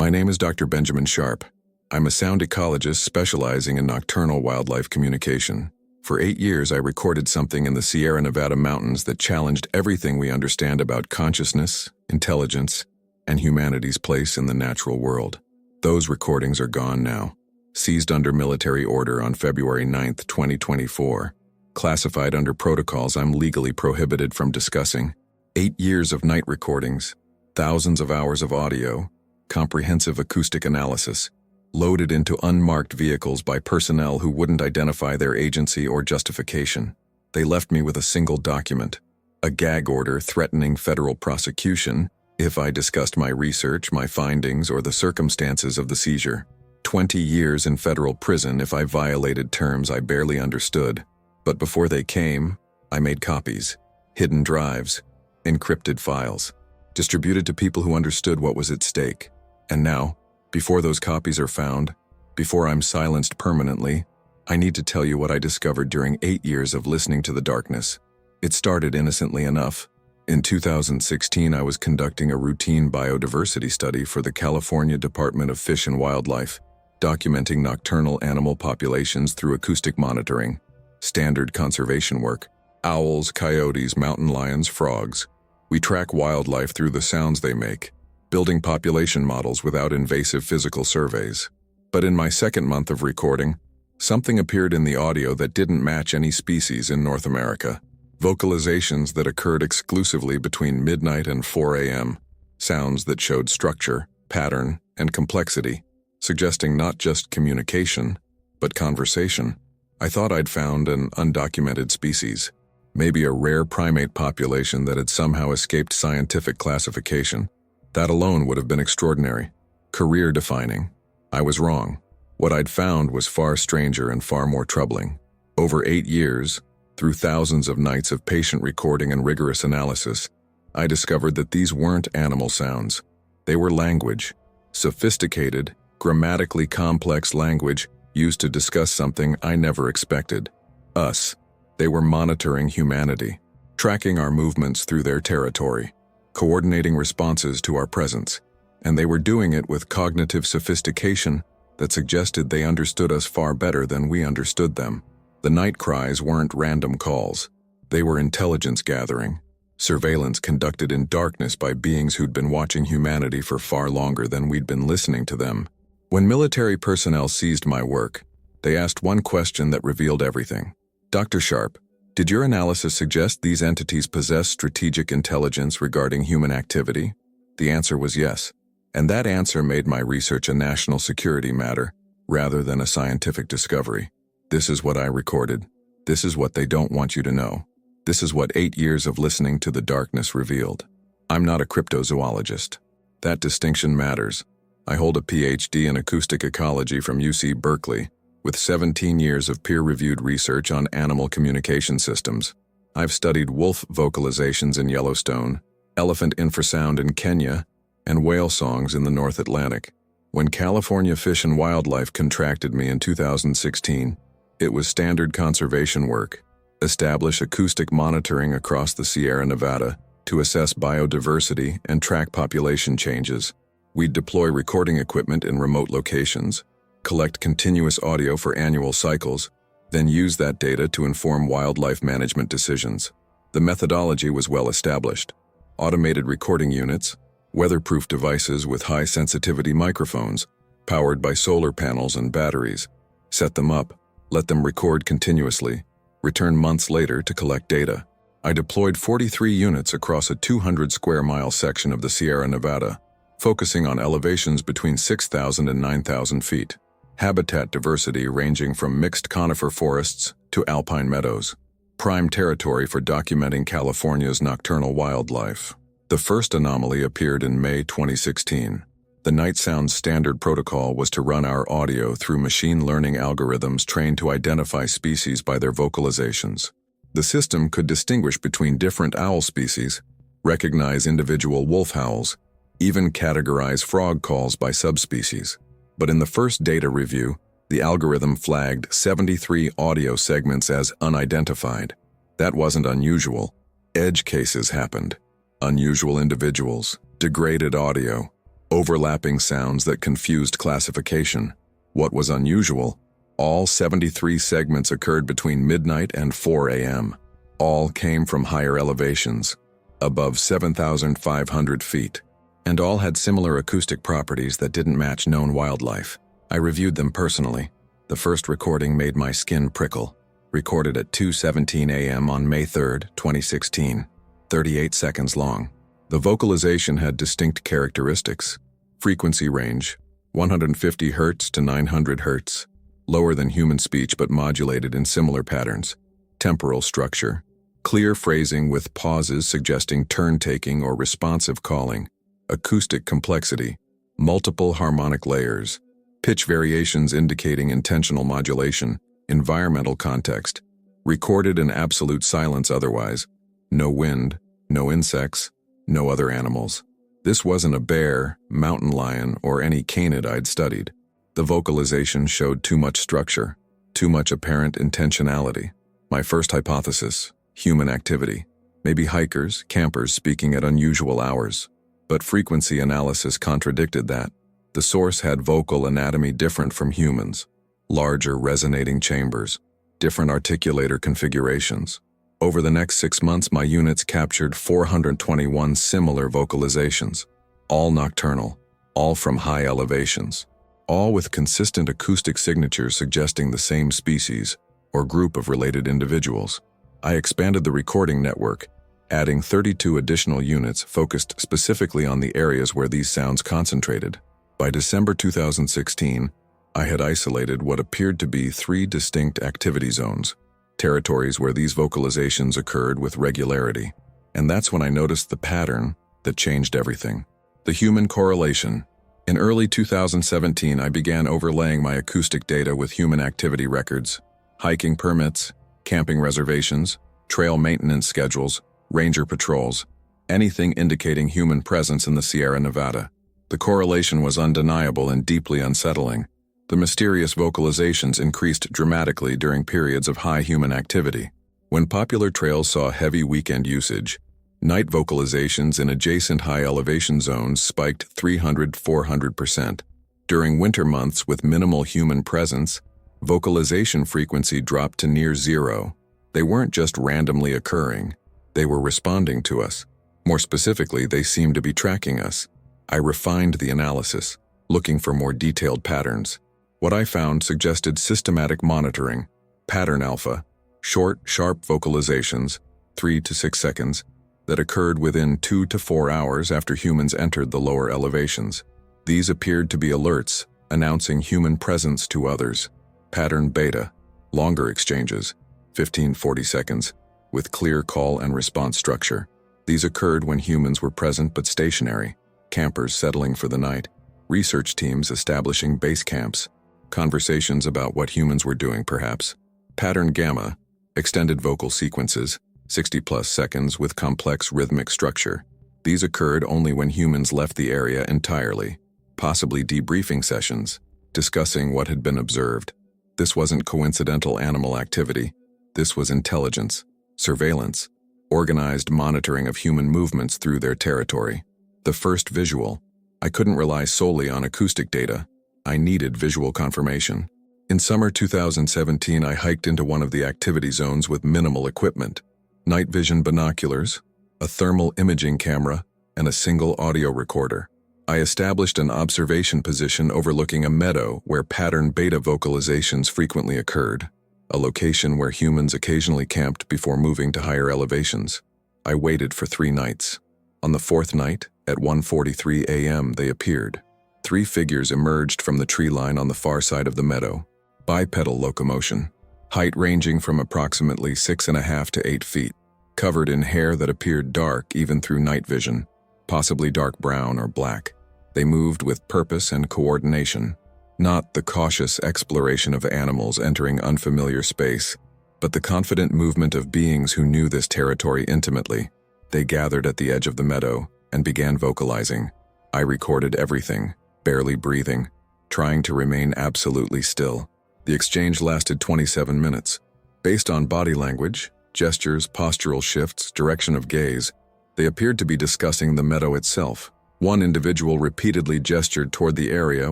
My name is Dr. Benjamin Sharp. I'm a sound ecologist specializing in nocturnal wildlife communication. For 8 years, I recorded something in the Sierra Nevada mountains that challenged everything we understand about consciousness, intelligence, and humanity's place in the natural world. Those recordings are gone now, seized under military order on February 9, 2024, classified under protocols I'm legally prohibited from discussing. 8 years of night recordings, thousands of hours of audio, comprehensive acoustic analysis, loaded into unmarked vehicles by personnel who wouldn't identify their agency or justification. They left me with a single document, a gag order threatening federal prosecution if I discussed my research, my findings, or the circumstances of the seizure. 20 years in federal prison if I violated terms I barely understood. But before they came, I made copies, hidden drives, encrypted files, distributed to people who understood what was at stake. And now, before those copies are found, before I'm silenced permanently, I need to tell you what I discovered during 8 years of listening to the darkness. It started innocently enough. In 2016, I was conducting a routine biodiversity study for the California Department of Fish and Wildlife, documenting nocturnal animal populations through acoustic monitoring, standard conservation work, owls, coyotes, mountain lions, frogs. We track wildlife through the sounds they make, building population models without invasive physical surveys. But in my second month of recording, something appeared in the audio that didn't match any species in North America. Vocalizations that occurred exclusively between midnight and 4 a.m., sounds that showed structure, pattern, and complexity, suggesting not just communication, but conversation. I thought I'd found an undocumented species, maybe a rare primate population that had somehow escaped scientific classification. That alone would have been extraordinary, career-defining. I was wrong. What I'd found was far stranger and far more troubling. Over 8 years, through thousands of nights of patient recording and rigorous analysis, I discovered that these weren't animal sounds. They were language, sophisticated, grammatically complex language used to discuss something I never expected. Us. They were monitoring humanity, tracking our movements through their territory, coordinating responses to our presence, and they were doing it with cognitive sophistication that suggested they understood us far better than we understood them. The night cries weren't random calls. They were intelligence gathering, surveillance conducted in darkness by beings who'd been watching humanity for far longer than we'd been listening to them. When military personnel seized my work, they asked one question that revealed everything. Dr. Sharp, did your analysis suggest these entities possess strategic intelligence regarding human activity? The answer was yes, and that answer made my research a national security matter rather than a scientific discovery. This is what I recorded. This is what they don't want you to know. This is what 8 years of listening to the darkness revealed. I'm not a cryptozoologist. That distinction matters. I hold a PhD in acoustic ecology from UC Berkeley, with 17 years of peer-reviewed research on animal communication systems. I've studied wolf vocalizations in Yellowstone, elephant infrasound in Kenya, and whale songs in the North Atlantic. When California Fish and Wildlife contracted me in 2016, it was standard conservation work. Establish acoustic monitoring across the Sierra Nevada to assess biodiversity and track population changes. We'd deploy recording equipment in remote locations, collect continuous audio for annual cycles, then use that data to inform wildlife management decisions. The methodology was well established. Automated recording units, weatherproof devices with high-sensitivity microphones, powered by solar panels and batteries. Set them up, let them record continuously, return months later to collect data. I deployed 43 units across a 200-square-mile section of the Sierra Nevada, focusing on elevations between 6,000 and 9,000 feet. Habitat diversity ranging from mixed conifer forests to alpine meadows. Prime territory for documenting California's nocturnal wildlife. The first anomaly appeared in May 2016. The Night Sounds Standard Protocol was to run our audio through machine learning algorithms trained to identify species by their vocalizations. The system could distinguish between different owl species, recognize individual wolf howls, even categorize frog calls by subspecies. But in the first data review, the algorithm flagged 73 audio segments as unidentified. That wasn't unusual. Edge cases happened. Unusual individuals, degraded audio, overlapping sounds that confused classification. What was unusual? All 73 segments occurred between midnight and 4 a.m. All came from higher elevations, above 7,500 feet, and all had similar acoustic properties that didn't match known wildlife. I reviewed them personally. The first recording made my skin prickle. Recorded at 2:17 a.m. on May 3, 2016, 38 seconds long. The vocalization had distinct characteristics. Frequency range, 150 Hz to 900 Hz, lower than human speech but modulated in similar patterns. Temporal structure, clear phrasing with pauses suggesting turn-taking or responsive calling. Acoustic complexity, multiple harmonic layers. Pitch variations indicating intentional modulation. Environmental context, recorded in absolute silence otherwise. No wind, no insects, no other animals. This wasn't a bear, mountain lion, or any canid I'd studied. The vocalization showed too much structure, too much apparent intentionality. My first hypothesis, human activity. Maybe hikers, campers speaking at unusual hours. But frequency analysis contradicted that. The source had vocal anatomy different from humans. Larger resonating chambers, different articulator configurations. Over the next 6 months, my units captured 421 similar vocalizations, all nocturnal, all from high elevations, all with consistent acoustic signatures suggesting the same species or group of related individuals. I expanded the recording network, adding 32 additional units focused specifically on the areas where these sounds concentrated. By December 2016, I had isolated what appeared to be 3 distinct activity zones, territories where these vocalizations occurred with regularity. And that's when I noticed the pattern that changed everything. The human correlation. In early 2017, I began overlaying my acoustic data with human activity records, hiking permits, camping reservations, trail maintenance schedules, ranger patrols, anything indicating human presence in the Sierra Nevada. The correlation was undeniable and deeply unsettling. The mysterious vocalizations increased dramatically during periods of high human activity. When popular trails saw heavy weekend usage, night vocalizations in adjacent high elevation zones spiked 300–400%. During winter months with minimal human presence, vocalization frequency dropped to near zero. They weren't just randomly occurring. They were responding to us. More specifically, they seemed to be tracking us. I refined the analysis, looking for more detailed patterns. What I found suggested systematic monitoring, pattern alpha, short, sharp vocalizations, 3 to 6 seconds, that occurred within 2 to 4 hours after humans entered the lower elevations. These appeared to be alerts, announcing human presence to others. Pattern beta, longer exchanges, 15–40 seconds, with clear call and response structure. These occurred when humans were present but stationary, campers settling for the night, research teams establishing base camps, conversations about what humans were doing perhaps. Pattern gamma, extended vocal sequences, 60+ seconds with complex rhythmic structure. These occurred only when humans left the area entirely, possibly debriefing sessions, discussing what had been observed. This wasn't coincidental animal activity. This was intelligence, surveillance, organized monitoring of human movements through their territory. The first visual. I couldn't rely solely on acoustic data. I needed visual confirmation. In summer 2017, I hiked into one of the activity zones with minimal equipment. Night vision binoculars, a thermal imaging camera, and a single audio recorder. I established an observation position overlooking a meadow where pattern beta vocalizations frequently occurred, a location where humans occasionally camped before moving to higher elevations. I waited for 3 nights. On the 4th night, at 1:43 a.m., they appeared. 3 figures emerged from the tree line on the far side of the meadow. Bipedal locomotion. Height ranging from approximately 6.5 to 8 feet. Covered in hair that appeared dark even through night vision, possibly dark brown or black. They moved with purpose and coordination. Not the cautious exploration of animals entering unfamiliar space, but the confident movement of beings who knew this territory intimately. They gathered at the edge of the meadow and began vocalizing. I recorded everything, barely breathing, trying to remain absolutely still. The exchange lasted 27 minutes. Based on body language, gestures, postural shifts, direction of gaze, they appeared to be discussing the meadow itself. One individual repeatedly gestured toward the area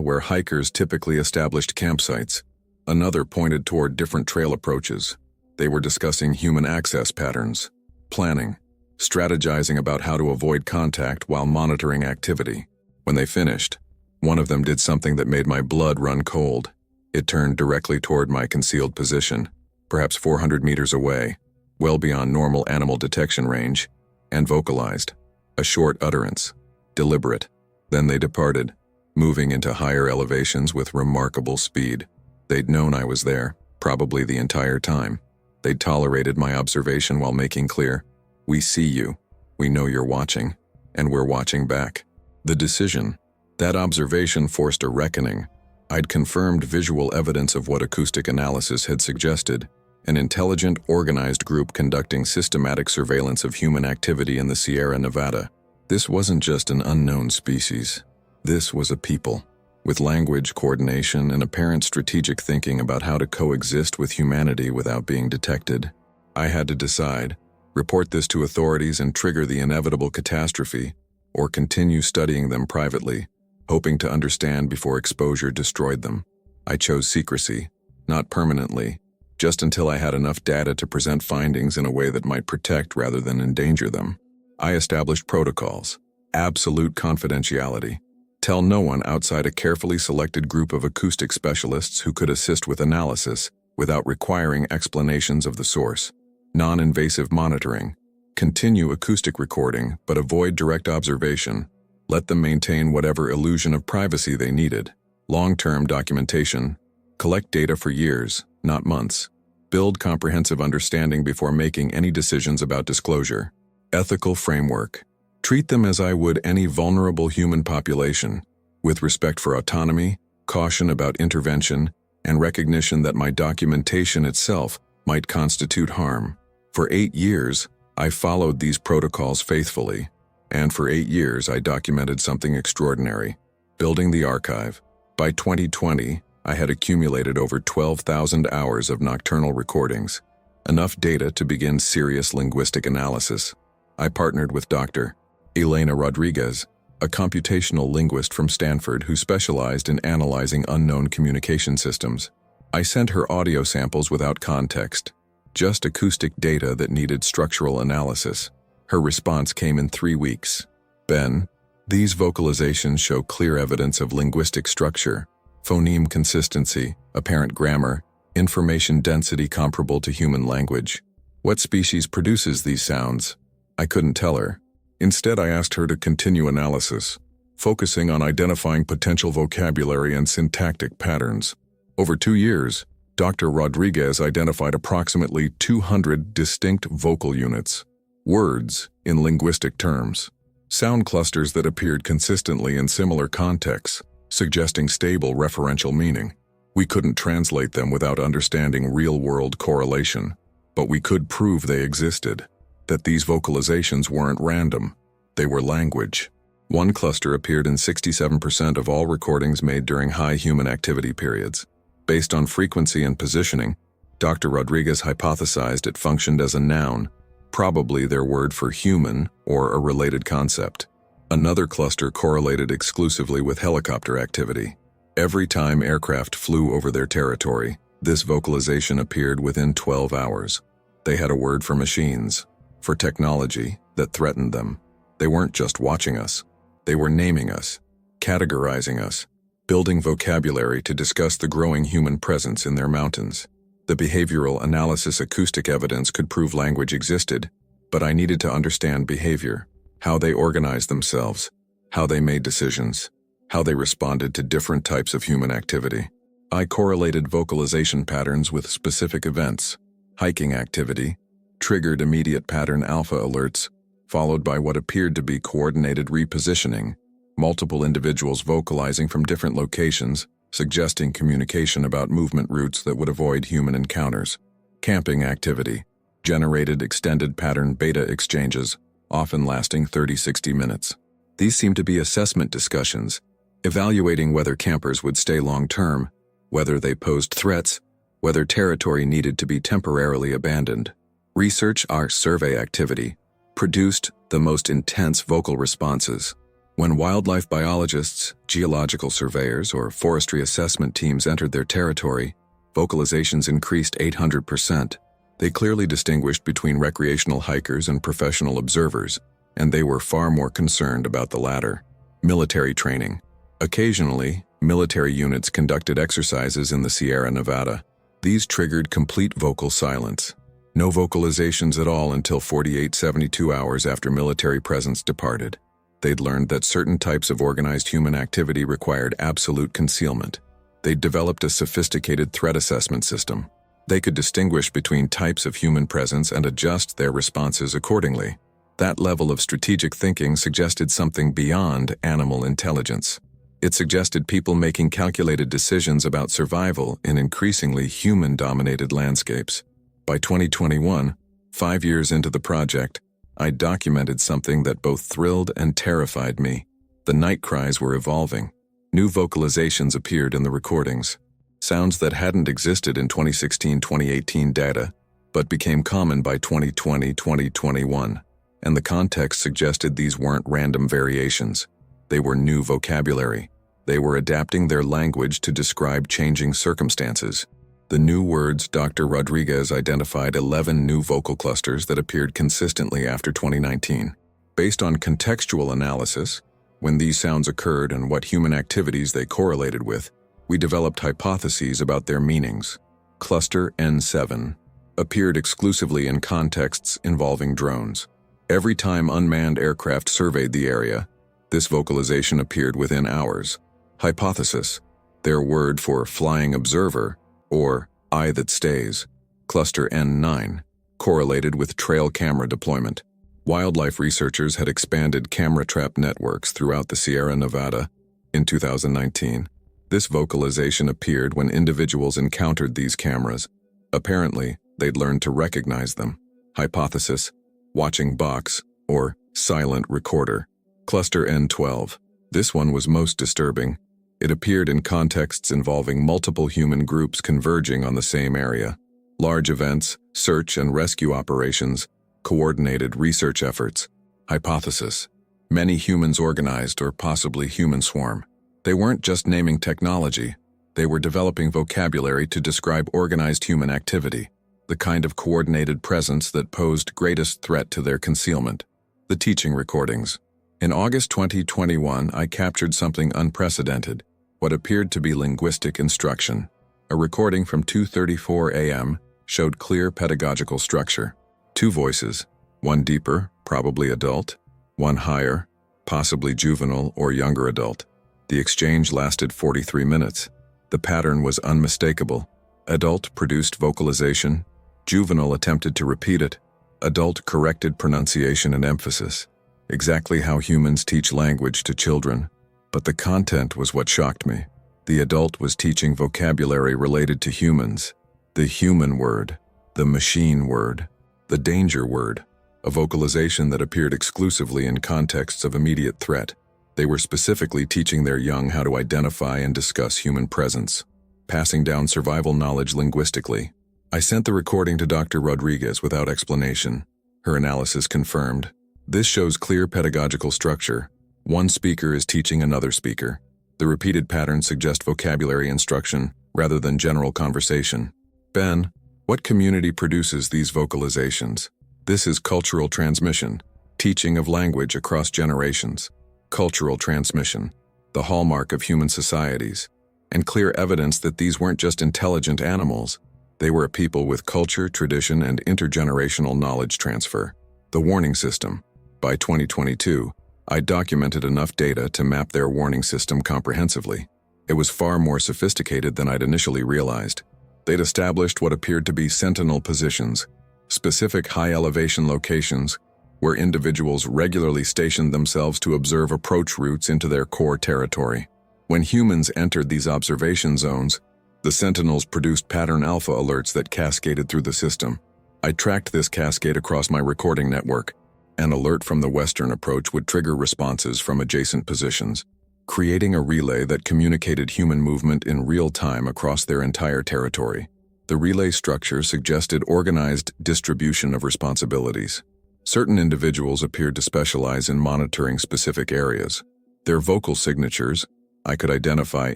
where hikers typically established campsites. Another pointed toward different trail approaches. They were discussing human access patterns, planning, strategizing about how to avoid contact while monitoring activity. When they finished, one of them did something that made my blood run cold. It turned directly toward my concealed position, perhaps 400 meters away, well beyond normal animal detection range, and vocalized. A short utterance, deliberate. Then they departed, moving into higher elevations with remarkable speed. They'd known I was there, probably the entire time. They'd tolerated my observation while making clear, "We see you, we know you're watching, and we're watching back." The decision, that observation forced a reckoning. I'd confirmed visual evidence of what acoustic analysis had suggested, an intelligent, organized group conducting systematic surveillance of human activity in the Sierra Nevada. This wasn't just an unknown species. This was a people, with language, coordination, and apparent strategic thinking about how to coexist with humanity without being detected. I had to decide, report this to authorities and trigger the inevitable catastrophe, or continue studying them privately, hoping to understand before exposure destroyed them. I chose secrecy, not permanently, just until I had enough data to present findings in a way that might protect rather than endanger them. I established protocols, absolute confidentiality. Tell no one outside a carefully selected group of acoustic specialists who could assist with analysis without requiring explanations of the source. Non-invasive monitoring. Continue acoustic recording, but avoid direct observation. Let them maintain whatever illusion of privacy they needed. Long-term documentation. Collect data for years, not months. Build comprehensive understanding before making any decisions about disclosure. Ethical framework. Treat them as I would any vulnerable human population, with respect for autonomy, caution about intervention, and recognition that my documentation itself might constitute harm. For 8 years, I followed these protocols faithfully, and for 8 years I documented something extraordinary, building the archive. By 2020, I had accumulated over 12,000 hours of nocturnal recordings, enough data to begin serious linguistic analysis. I partnered with Dr. Elena Rodriguez, a computational linguist from Stanford who specialized in analyzing unknown communication systems. I sent her audio samples without context, just acoustic data that needed structural analysis. Her response came in 3 weeks. "Ben, these vocalizations show clear evidence of linguistic structure, phoneme consistency, apparent grammar, information density comparable to human language. What species produces these sounds?" I couldn't tell her. Instead, I asked her to continue analysis, focusing on identifying potential vocabulary and syntactic patterns. Over 2 years, Dr. Rodriguez identified approximately 200 distinct vocal units, words in linguistic terms, sound clusters that appeared consistently in similar contexts, suggesting stable referential meaning. We couldn't translate them without understanding real-world correlation, but we could prove they existed, that these vocalizations weren't random, they were language. One cluster appeared in 67% of all recordings made during high human activity periods. Based on frequency and positioning, Dr. Rodriguez hypothesized it functioned as a noun, probably their word for human or a related concept. Another cluster correlated exclusively with helicopter activity. Every time aircraft flew over their territory, this vocalization appeared within 12 hours. They had a word for machines, for technology that threatened them. They weren't just watching us. They were naming us, categorizing us, building vocabulary to discuss the growing human presence in their mountains. The behavioral analysis acoustic evidence could prove language existed, but I needed to understand behavior, how they organized themselves, how they made decisions, how they responded to different types of human activity. I correlated vocalization patterns with specific events. Hiking activity triggered immediate pattern alpha alerts, followed by what appeared to be coordinated repositioning, multiple individuals vocalizing from different locations, suggesting communication about movement routes that would avoid human encounters. Camping activity generated extended pattern beta exchanges, often lasting 30-60 minutes. These seemed to be assessment discussions, evaluating whether campers would stay long-term, whether they posed threats, whether territory needed to be temporarily abandoned. Research our survey activity produced the most intense vocal responses. When wildlife biologists, geological surveyors, or forestry assessment teams entered their territory, vocalizations increased 800%. They clearly distinguished between recreational hikers and professional observers, and they were far more concerned about the latter. Military training. Occasionally, military units conducted exercises in the Sierra Nevada. These triggered complete vocal silence. No vocalizations at all until 72 hours after military presence departed. They'd learned that certain types of organized human activity required absolute concealment. They'd developed a sophisticated threat assessment system. They could distinguish between types of human presence and adjust their responses accordingly. That level of strategic thinking suggested something beyond animal intelligence. It suggested people making calculated decisions about survival in increasingly human-dominated landscapes. By 2021, 5 years into the project, I documented something that both thrilled and terrified me. The night cries were evolving. New vocalizations appeared in the recordings. Sounds that hadn't existed in 2016-2018 data, but became common by 2020-2021. And the context suggested these weren't random variations. They were new vocabulary. They were adapting their language to describe changing circumstances. The new words Dr. Rodriguez identified 11 new vocal clusters that appeared consistently after 2019. Based on contextual analysis, when these sounds occurred and what human activities they correlated with, we developed hypotheses about their meanings. Cluster N7 appeared exclusively in contexts involving drones. Every time unmanned aircraft surveyed the area, this vocalization appeared within hours. Hypothesis, their word for flying observer, or eye that stays. Cluster N9 correlated with trail camera deployment. Wildlife researchers had expanded camera trap networks throughout the Sierra Nevada. In 2019, this vocalization appeared when individuals encountered these cameras. Apparently, they'd learned to recognize them. Hypothesis, watching box, or silent recorder. Cluster N12. This one was most disturbing. It appeared in contexts involving multiple human groups converging on the same area. Large events, search and rescue operations, coordinated research efforts. Hypothesis, many humans organized or possibly human swarm. They weren't just naming technology, they were developing vocabulary to describe organized human activity, the kind of coordinated presence that posed greatest threat to their concealment. The teaching recordings. In August 2021, I captured something unprecedented, what appeared to be linguistic instruction. A recording from 2:34 a.m. showed clear pedagogical structure. 2 voices, one deeper, probably adult, one higher, possibly juvenile or younger adult. The exchange lasted 43 minutes. The pattern was unmistakable. Adult produced vocalization. Juvenile attempted to repeat it. Adult corrected pronunciation and emphasis. Exactly how humans teach language to children. But the content was what shocked me. The adult was teaching vocabulary related to humans. The human word, the machine word, the danger word, a vocalization that appeared exclusively in contexts of immediate threat. They were specifically teaching their young how to identify and discuss human presence, passing down survival knowledge linguistically. I sent the recording to Dr. Rodriguez without explanation. Her analysis confirmed. This shows clear pedagogical structure. One speaker is teaching another speaker. The repeated patterns suggest vocabulary instruction rather than general conversation. Ben, what community produces these vocalizations? This is cultural transmission, teaching of language across generations. Cultural transmission, the hallmark of human societies, and clear evidence that these weren't just intelligent animals. They were a people with culture, tradition, and intergenerational knowledge transfer. The warning system. By 2022, I documented enough data to map their warning system comprehensively. It was far more sophisticated than I'd initially realized. They'd established what appeared to be sentinel positions, specific high-elevation locations where individuals regularly stationed themselves to observe approach routes into their core territory. When humans entered these observation zones, the sentinels produced pattern alpha alerts that cascaded through the system. I tracked this cascade across my recording network. An alert from the western approach would trigger responses from adjacent positions, creating a relay that communicated human movement in real time across their entire territory. The relay structure suggested organized distribution of responsibilities. Certain individuals appeared to specialize in monitoring specific areas. Their vocal signatures, I could identify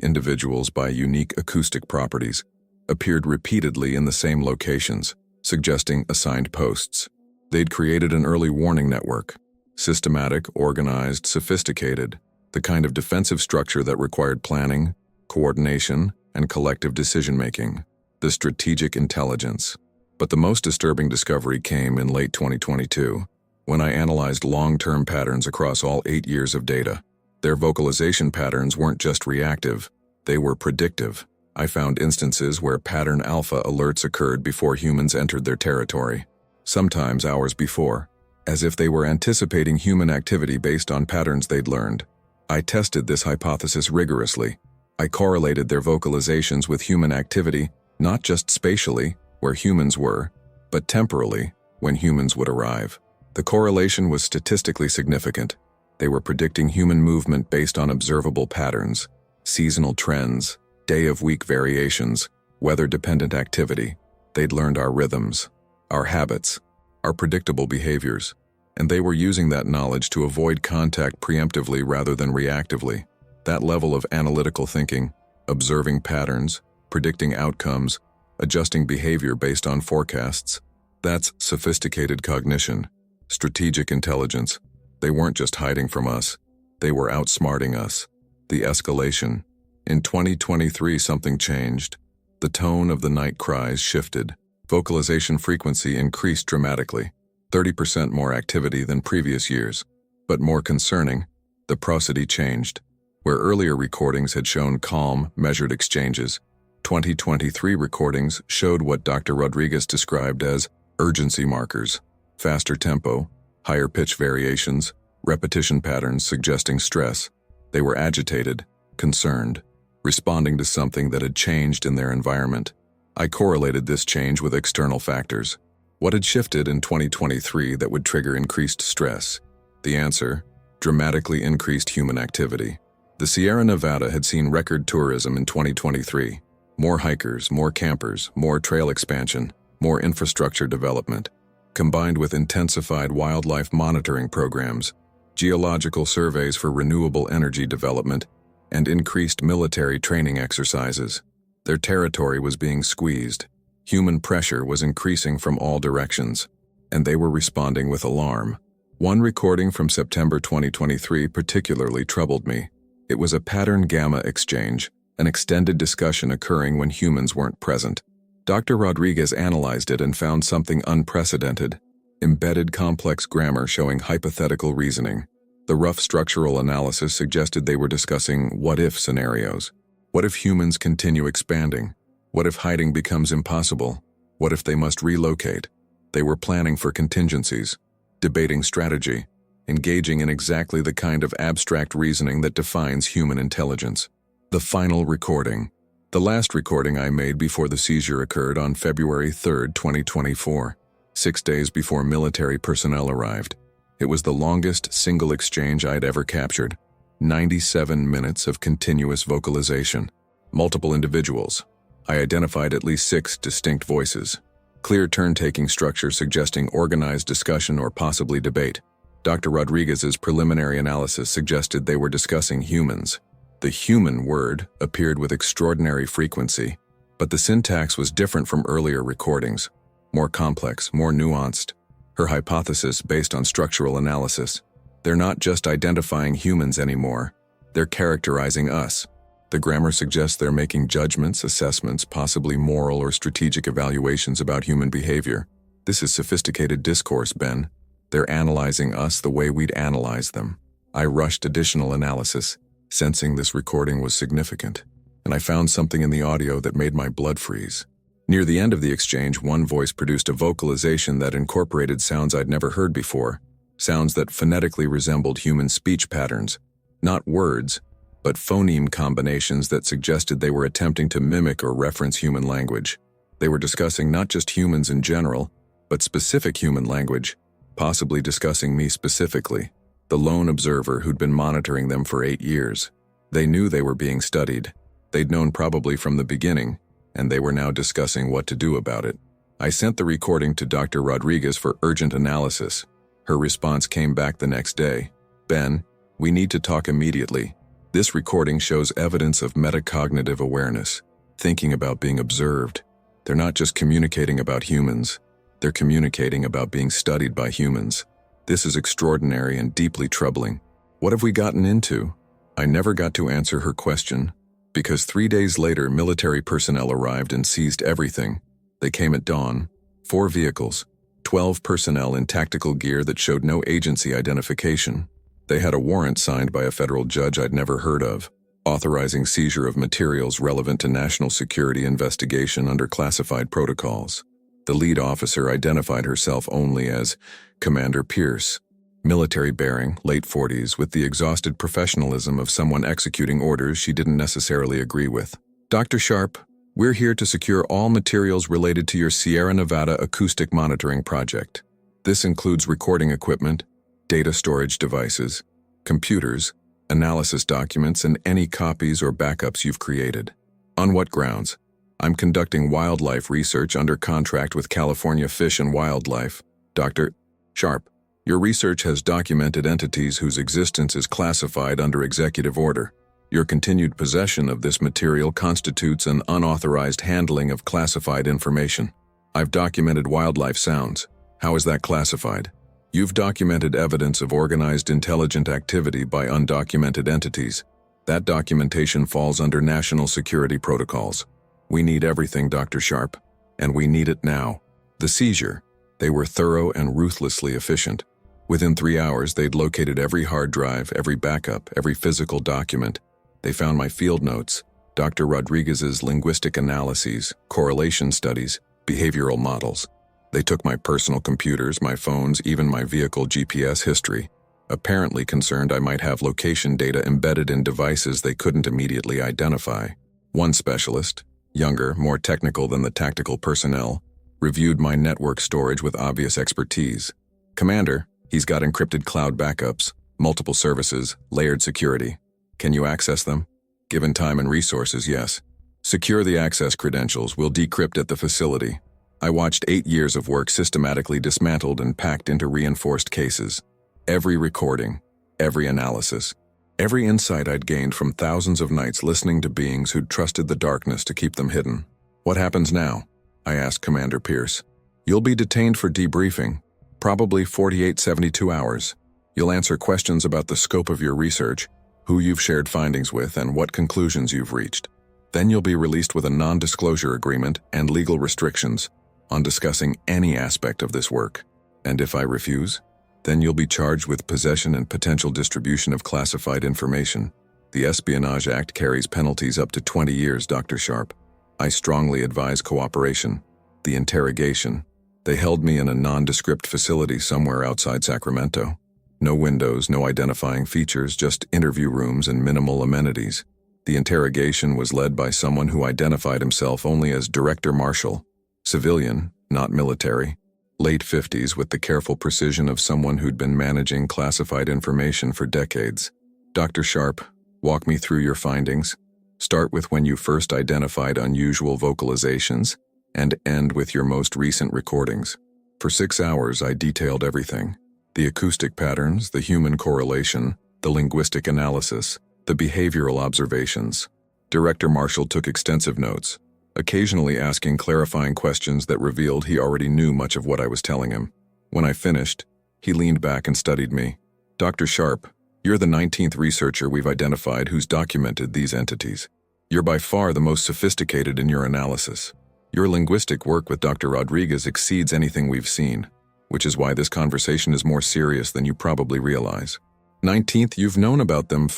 individuals by unique acoustic properties, appeared repeatedly in the same locations, suggesting assigned posts. They'd created an early warning network, systematic, organized, sophisticated, the kind of defensive structure that required planning, coordination, and collective decision-making, the strategic intelligence. But the most disturbing discovery came in late 2022, when I analyzed long-term patterns across all 8 years of data. Their vocalization patterns weren't just reactive, they were predictive. I found instances where pattern alpha alerts occurred before humans entered their territory, sometimes hours before, as if they were anticipating human activity based on patterns they'd learned. I tested this hypothesis rigorously. I correlated their vocalizations with human activity, not just spatially, where humans were, but temporally, when humans would arrive. The correlation was statistically significant. They were predicting human movement based on observable patterns, seasonal trends, day-of-week variations, weather-dependent activity. They'd learned our rhythms, our habits, our predictable behaviors, and they were using that knowledge to avoid contact preemptively rather than reactively. That level of analytical thinking, observing patterns, predicting outcomes, adjusting behavior based on forecasts, that's sophisticated cognition, strategic intelligence. They weren't just hiding from us, they were outsmarting us. The escalation. In 2023, something changed. The tone of the night cries shifted. Vocalization frequency increased dramatically, 30% more activity than previous years. But more concerning, the prosody changed. Where earlier recordings had shown calm, measured exchanges, 2023 recordings showed what Dr. Rodriguez described as urgency markers, faster tempo, higher pitch variations, repetition patterns suggesting stress. They were agitated, concerned, responding to something that had changed in their environment. I correlated this change with external factors. What had shifted in 2023 that would trigger increased stress? The answer: dramatically increased human activity. The Sierra Nevada had seen record tourism in 2023. More hikers, more campers, more trail expansion, more infrastructure development, combined with intensified wildlife monitoring programs, geological surveys for renewable energy development, and increased military training exercises. Their territory was being squeezed. Human pressure was increasing from all directions, and they were responding with alarm. One recording from September 2023 particularly troubled me. It was a pattern gamma exchange, an extended discussion occurring when humans weren't present. Dr. Rodriguez analyzed it and found something unprecedented: embedded complex grammar showing hypothetical reasoning. The rough structural analysis suggested they were discussing what-if scenarios. What if humans continue expanding? What if hiding becomes impossible? What if they must relocate? They were planning for contingencies, debating strategy, engaging in exactly the kind of abstract reasoning that defines human intelligence. The final recording. The last recording I made before the seizure occurred on February 3, 2024, 6 days before military personnel arrived. It was the longest single exchange I'd ever captured. 97 minutes of continuous vocalization. Multiple individuals. I identified at least 6 distinct voices. Clear turn-taking structure suggesting organized discussion or possibly debate. Dr. Rodriguez's preliminary analysis suggested they were discussing humans. The human word appeared with extraordinary frequency, but the syntax was different from earlier recordings, more complex, more nuanced. Her hypothesis based on structural analysis. They're not just identifying humans anymore, they're characterizing us. The grammar suggests they're making judgments, assessments, possibly moral or strategic evaluations about human behavior. This is sophisticated discourse, Ben. They're analyzing us the way we'd analyze them. I rushed additional analysis, sensing this recording was significant, and I found something in the audio that made my blood freeze. Near the end of the exchange, one voice produced a vocalization that incorporated sounds I'd never heard before, sounds that phonetically resembled human speech patterns, not words, but phoneme combinations that suggested they were attempting to mimic or reference human language. They were discussing not just humans in general, but specific human language, possibly discussing me specifically, the lone observer who'd been monitoring them for 8 years. They knew they were being studied. They'd known probably from the beginning, and they were now discussing what to do about it. I sent the recording to Dr. Rodriguez for urgent analysis. Her response came back the next day. Ben, We need to talk immediately. This recording shows evidence of metacognitive awareness, thinking about being observed. They're not just communicating about humans. They're communicating about being studied by humans. This is extraordinary and deeply troubling. What have we gotten into? I never got to answer her question, because 3 days later military personnel arrived and seized everything. They came at dawn, 4 vehicles, 12 personnel in tactical gear that showed no agency identification. They had a warrant signed by a federal judge I'd never heard of, authorizing seizure of materials relevant to national security investigation under classified protocols. The lead officer identified herself only as Commander Pierce, military bearing, late 40s, with the exhausted professionalism of someone executing orders she didn't necessarily agree with. Dr. Sharp, we're here to secure all materials related to your Sierra Nevada acoustic monitoring project. This includes recording equipment, data storage devices, computers, analysis documents, and any copies or backups you've created. On what grounds? I'm conducting wildlife research under contract with California Fish and Wildlife. Dr. Sharp, your research has documented entities whose existence is classified under executive order. Your continued possession of this material constitutes an unauthorized handling of classified information. I've documented wildlife sounds. How is that classified? You've documented evidence of organized intelligent activity by undocumented entities. That documentation falls under national security protocols. We need everything, Dr. Sharp, and we need it now. The seizure. They were thorough and ruthlessly efficient. Within 3 hours, they'd located every hard drive, every backup, every physical document. They found my field notes, Dr. Rodriguez's linguistic analyses, correlation studies, behavioral models. They took my personal computers, my phones, even my vehicle GPS history, apparently concerned I might have location data embedded in devices they couldn't immediately identify. One specialist, younger, more technical than the tactical personnel, reviewed my network storage with obvious expertise. Commander, he's got encrypted cloud backups, multiple services, layered security. Can you access them? Given time and resources, yes. Secure the access credentials. We'll decrypt at the facility. I watched 8 years of work systematically dismantled and packed into reinforced cases. Every recording, every analysis, every insight I'd gained from thousands of nights listening to beings who'd trusted the darkness to keep them hidden. What happens now? I asked Commander Pierce. You'll be detained for debriefing, probably 72 hours. You'll answer questions about the scope of your research, who you've shared findings with, and what conclusions you've reached. Then you'll be released with a non-disclosure agreement and legal restrictions on discussing any aspect of this work. And if I refuse, then you'll be charged with possession and potential distribution of classified information. The Espionage Act carries penalties up to 20 years, Dr. Sharp. I strongly advise cooperation. The interrogation. They held me in a nondescript facility somewhere outside Sacramento. No windows, no identifying features, just interview rooms and minimal amenities. The interrogation was led by someone who identified himself only as Director Marshall, civilian, not military, late 50s, with the careful precision of someone who'd been managing classified information for decades. Dr. Sharp, walk me through your findings. Start with when you first identified unusual vocalizations and end with your most recent recordings. For 6 hours, I detailed everything. The acoustic patterns, the human correlation, the linguistic analysis, the behavioral observations. Director Marshall took extensive notes, occasionally asking clarifying questions that revealed he already knew much of what I was telling him. When I finished, he leaned back and studied me. Dr. Sharp, you're the 19th researcher we've identified who's documented these entities. You're by far the most sophisticated in your analysis. Your linguistic work with Dr. Rodriguez exceeds anything we've seen, which is why this conversation is more serious than you probably realize. 19th, you've known about them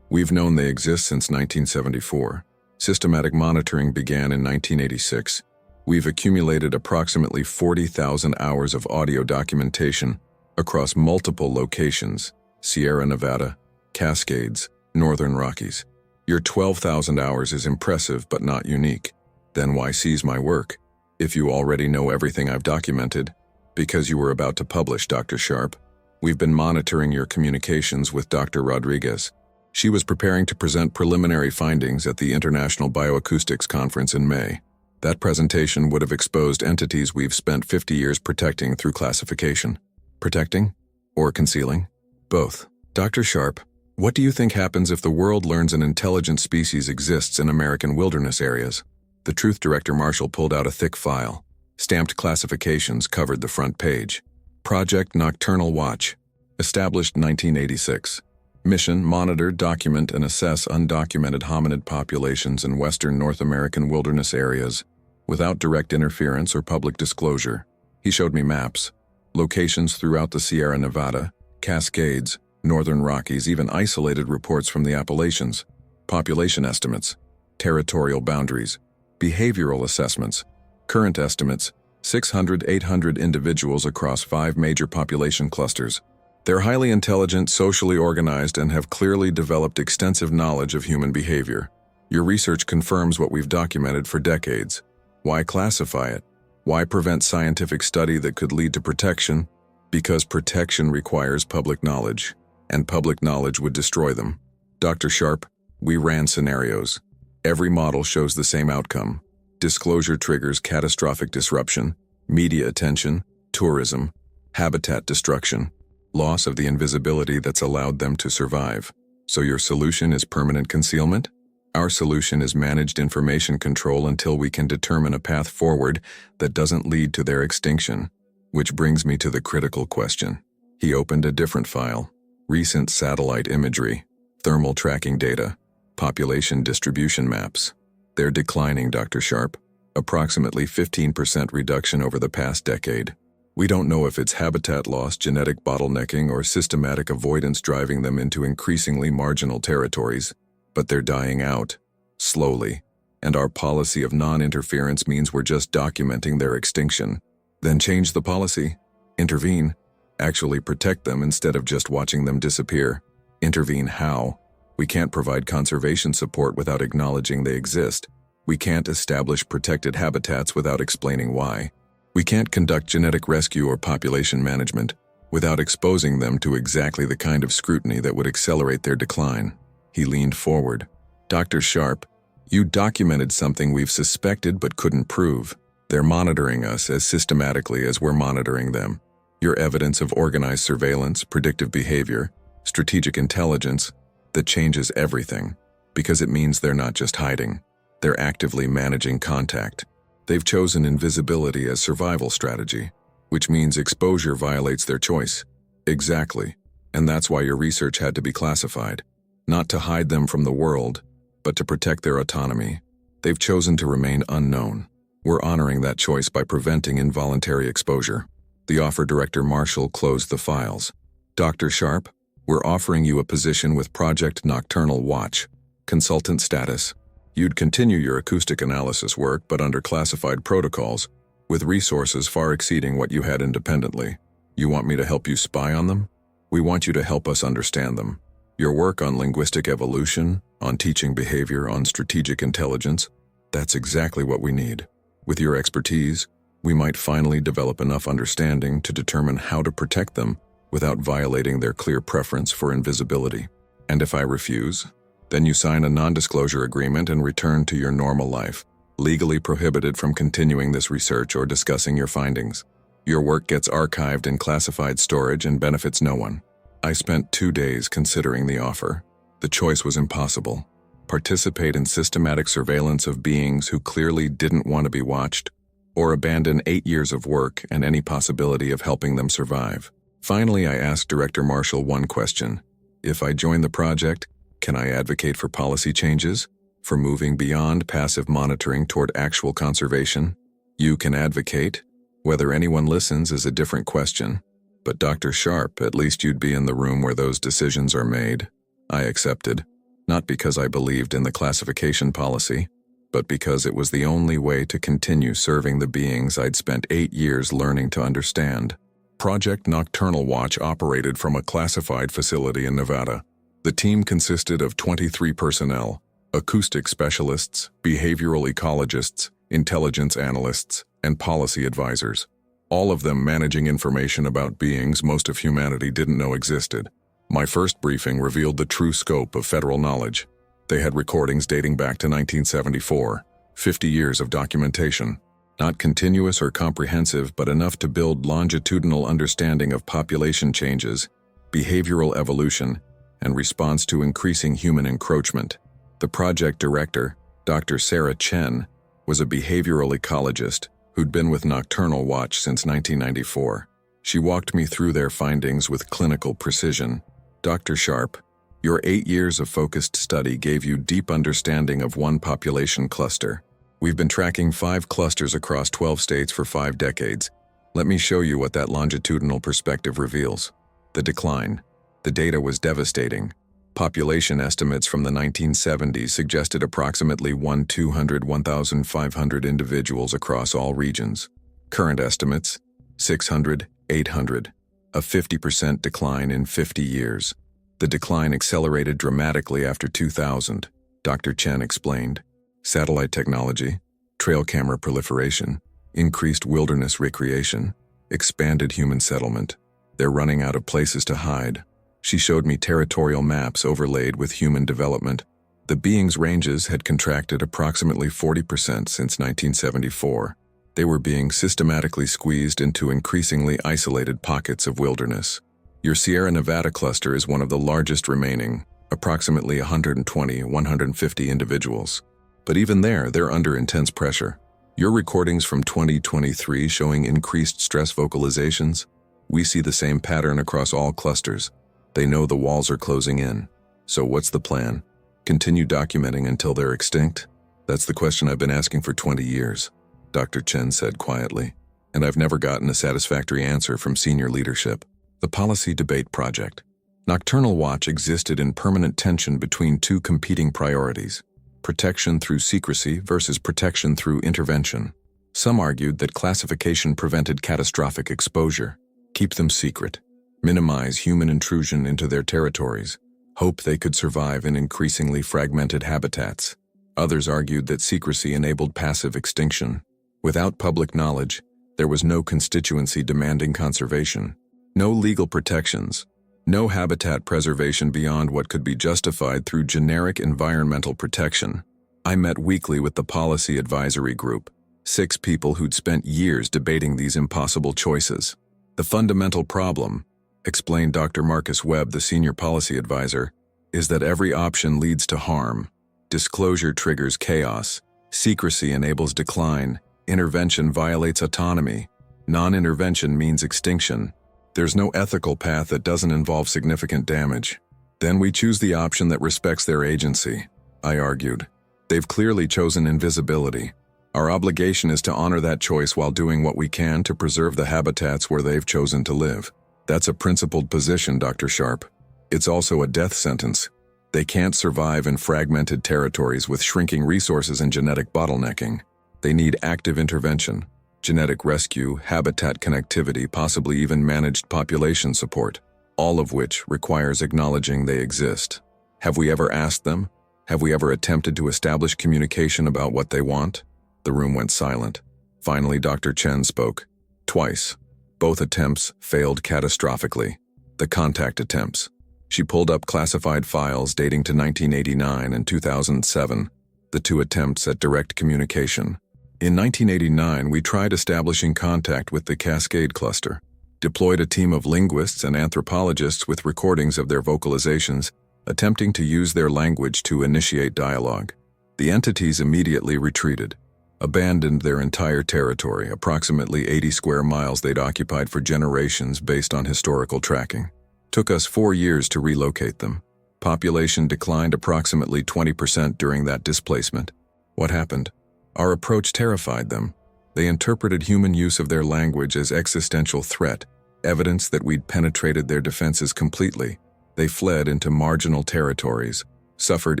We've known they exist since 1974. Systematic monitoring began in 1986. We've accumulated approximately 40,000 hours of audio documentation across multiple locations: Sierra Nevada, Cascades, Northern Rockies. Your 12,000 hours is impressive but not unique. Then why seize my work? If you already know everything I've documented, because you were about to publish, Dr. Sharp. We've been monitoring your communications with Dr. Rodriguez. She was preparing to present preliminary findings at the International Bioacoustics Conference in May. That presentation would have exposed entities we've spent 50 years protecting through classification. Protecting? Or concealing? Both. Dr. Sharp, What do you think happens if the world learns an intelligent species exists in American wilderness areas? The Truth Director Marshall pulled out a thick file. Stamped classifications covered the front page. Project Nocturnal Watch. Established 1986. Mission: monitor, document, and assess undocumented hominid populations in western North American wilderness areas, without direct interference or public disclosure. He showed me maps. Locations throughout the Sierra Nevada, Cascades, Northern Rockies, even isolated reports from the Appalachians. Population estimates. Territorial boundaries. Behavioral assessments. Current estimates: 600–800 individuals across 5 major population clusters. They're highly intelligent, socially organized, and have clearly developed extensive knowledge of human behavior. Your research confirms what we've documented for decades. Why classify it? Why prevent scientific study that could lead to protection? Because protection requires public knowledge, and public knowledge would destroy them. Dr. Sharp, we ran scenarios. Every model shows the same outcome. Disclosure triggers catastrophic disruption, media attention, tourism, habitat destruction, loss of the invisibility that's allowed them to survive. So your solution is permanent concealment? Our solution is managed information control until we can determine a path forward that doesn't lead to their extinction. Which brings me to the critical question. He opened a different file. Recent satellite imagery, thermal tracking data, population distribution maps. They're declining, Dr. Sharp. Approximately 15% reduction over the past decade. We don't know if it's habitat loss, genetic bottlenecking, or systematic avoidance driving them into increasingly marginal territories, but they're dying out, slowly, and our policy of non-interference means we're just documenting their extinction. Then change the policy. Intervene. Actually protect them instead of just watching them disappear. Intervene how? We can't provide conservation support without acknowledging they exist. We can't establish protected habitats without explaining why. We can't conduct genetic rescue or population management without exposing them to exactly the kind of scrutiny that would accelerate their decline. He leaned forward. Dr. Sharp, you documented something we've suspected but couldn't prove. They're monitoring us as systematically as we're monitoring them. Your evidence of organized surveillance, predictive behavior, strategic intelligence, that changes everything, because it means they're not just hiding. They're actively managing contact. They've chosen invisibility as survival strategy, which means exposure violates their choice. Exactly. And that's why your research had to be classified. Not to hide them from the world, but to protect their autonomy. They've chosen to remain unknown. We're honoring that choice by preventing involuntary exposure. The offer director Marshall closed the files. Dr. Sharp, we're offering you a position with Project Nocturnal Watch. Consultant status. You'd continue your acoustic analysis work, but under classified protocols, with resources far exceeding what you had independently. You want me to help you spy on them? We want you to help us understand them. Your work on linguistic evolution, on teaching behavior, on strategic intelligence, that's exactly what we need. With your expertise, we might finally develop enough understanding to determine how to protect them without violating their clear preference for invisibility. And if I refuse, then you sign a non-disclosure agreement and return to your normal life, legally prohibited from continuing this research or discussing your findings. Your work gets archived in classified storage and benefits no one. I spent 2 days considering the offer. The choice was impossible. Participate in systematic surveillance of beings who clearly didn't want to be watched, or abandon 8 years of work and any possibility of helping them survive. Finally, I asked Director Marshall one question. If I join the project, can I advocate for policy changes? For moving beyond passive monitoring toward actual conservation? You can advocate. Whether anyone listens is a different question. But Dr. Sharp, at least you'd be in the room where those decisions are made. I accepted. Not because I believed in the classification policy, but because it was the only way to continue serving the beings I'd spent 8 years learning to understand. Project Nocturnal Watch operated from a classified facility in Nevada. The team consisted of 23 personnel, acoustic specialists, behavioral ecologists, intelligence analysts, and policy advisors, all of them managing information about beings most of humanity didn't know existed. My first briefing revealed the true scope of federal knowledge. They had recordings dating back to 1974, 50 years of documentation. Not continuous or comprehensive, but enough to build longitudinal understanding of population changes, behavioral evolution, and response to increasing human encroachment. The project director, Dr. Sarah Chen, was a behavioral ecologist who'd been with Nocturnal Watch since 1994. She walked me through their findings with clinical precision. Dr. Sharp, your 8 years of focused study gave you deep understanding of one population cluster. We've been tracking 5 clusters across 12 states for 5 decades. Let me show you what that longitudinal perspective reveals. The decline. The data was devastating. Population estimates from the 1970s suggested approximately 1,500 individuals across all regions. Current estimates, 600, 800. A 50% decline in 50 years. The decline accelerated dramatically after 2000, Dr. Chen explained. Satellite technology, trail camera proliferation, increased wilderness recreation, expanded human settlement. They're running out of places to hide. She showed me territorial maps overlaid with human development. The beings' ranges had contracted approximately 40% since 1974. They were being systematically squeezed into increasingly isolated pockets of wilderness. Your Sierra Nevada cluster is one of the largest remaining, approximately 150 individuals. But even there, they're under intense pressure. Your recordings from 2023 showing increased stress vocalizations? We see the same pattern across all clusters. They know the walls are closing in. So what's the plan? Continue documenting until they're extinct? That's the question I've been asking for 20 years, Dr. Chen said quietly, and I've never gotten a satisfactory answer from senior leadership. The Policy Debate Project. Nocturnal Watch existed in permanent tension between 2 competing priorities: protection through secrecy versus protection through intervention. Some argued that classification prevented catastrophic exposure. Keep them secret. Minimize human intrusion into their territories. Hope they could survive in increasingly fragmented habitats. Others argued that secrecy enabled passive extinction. Without public knowledge, there was no constituency demanding conservation. No legal protections. No habitat preservation beyond what could be justified through generic environmental protection. I met weekly with the Policy Advisory Group, 6 people who'd spent years debating these impossible choices. The fundamental problem, explained Dr. Marcus Webb, the senior policy advisor, is that every option leads to harm. Disclosure triggers chaos. Secrecy enables decline. Intervention violates autonomy. Non-intervention means extinction. There's no ethical path that doesn't involve significant damage. Then we choose the option that respects their agency, I argued. They've clearly chosen invisibility. Our obligation is to honor that choice while doing what we can to preserve the habitats where they've chosen to live. That's a principled position, Dr. Sharp. It's also a death sentence. They can't survive in fragmented territories with shrinking resources and genetic bottlenecking. They need active intervention, genetic rescue, habitat connectivity, possibly even managed population support, all of which requires acknowledging they exist. Have we ever asked them? Have we ever attempted to establish communication about what they want? The room went silent. Finally, Dr. Chen spoke. Twice. Both attempts failed catastrophically. The contact attempts. She pulled up classified files dating to 1989 and 2007, the 2 attempts at direct communication. In 1989, we tried establishing contact with the Cascade Cluster, deployed a team of linguists and anthropologists with recordings of their vocalizations, attempting to use their language to initiate dialogue. The entities immediately retreated, abandoned their entire territory, approximately 80 square miles they'd occupied for generations based on historical tracking. Took us 4 years to relocate them. Population declined approximately 20% during that displacement. What happened? Our approach terrified them. They interpreted human use of their language as existential threat, evidence that we'd penetrated their defenses completely. They fled into marginal territories, suffered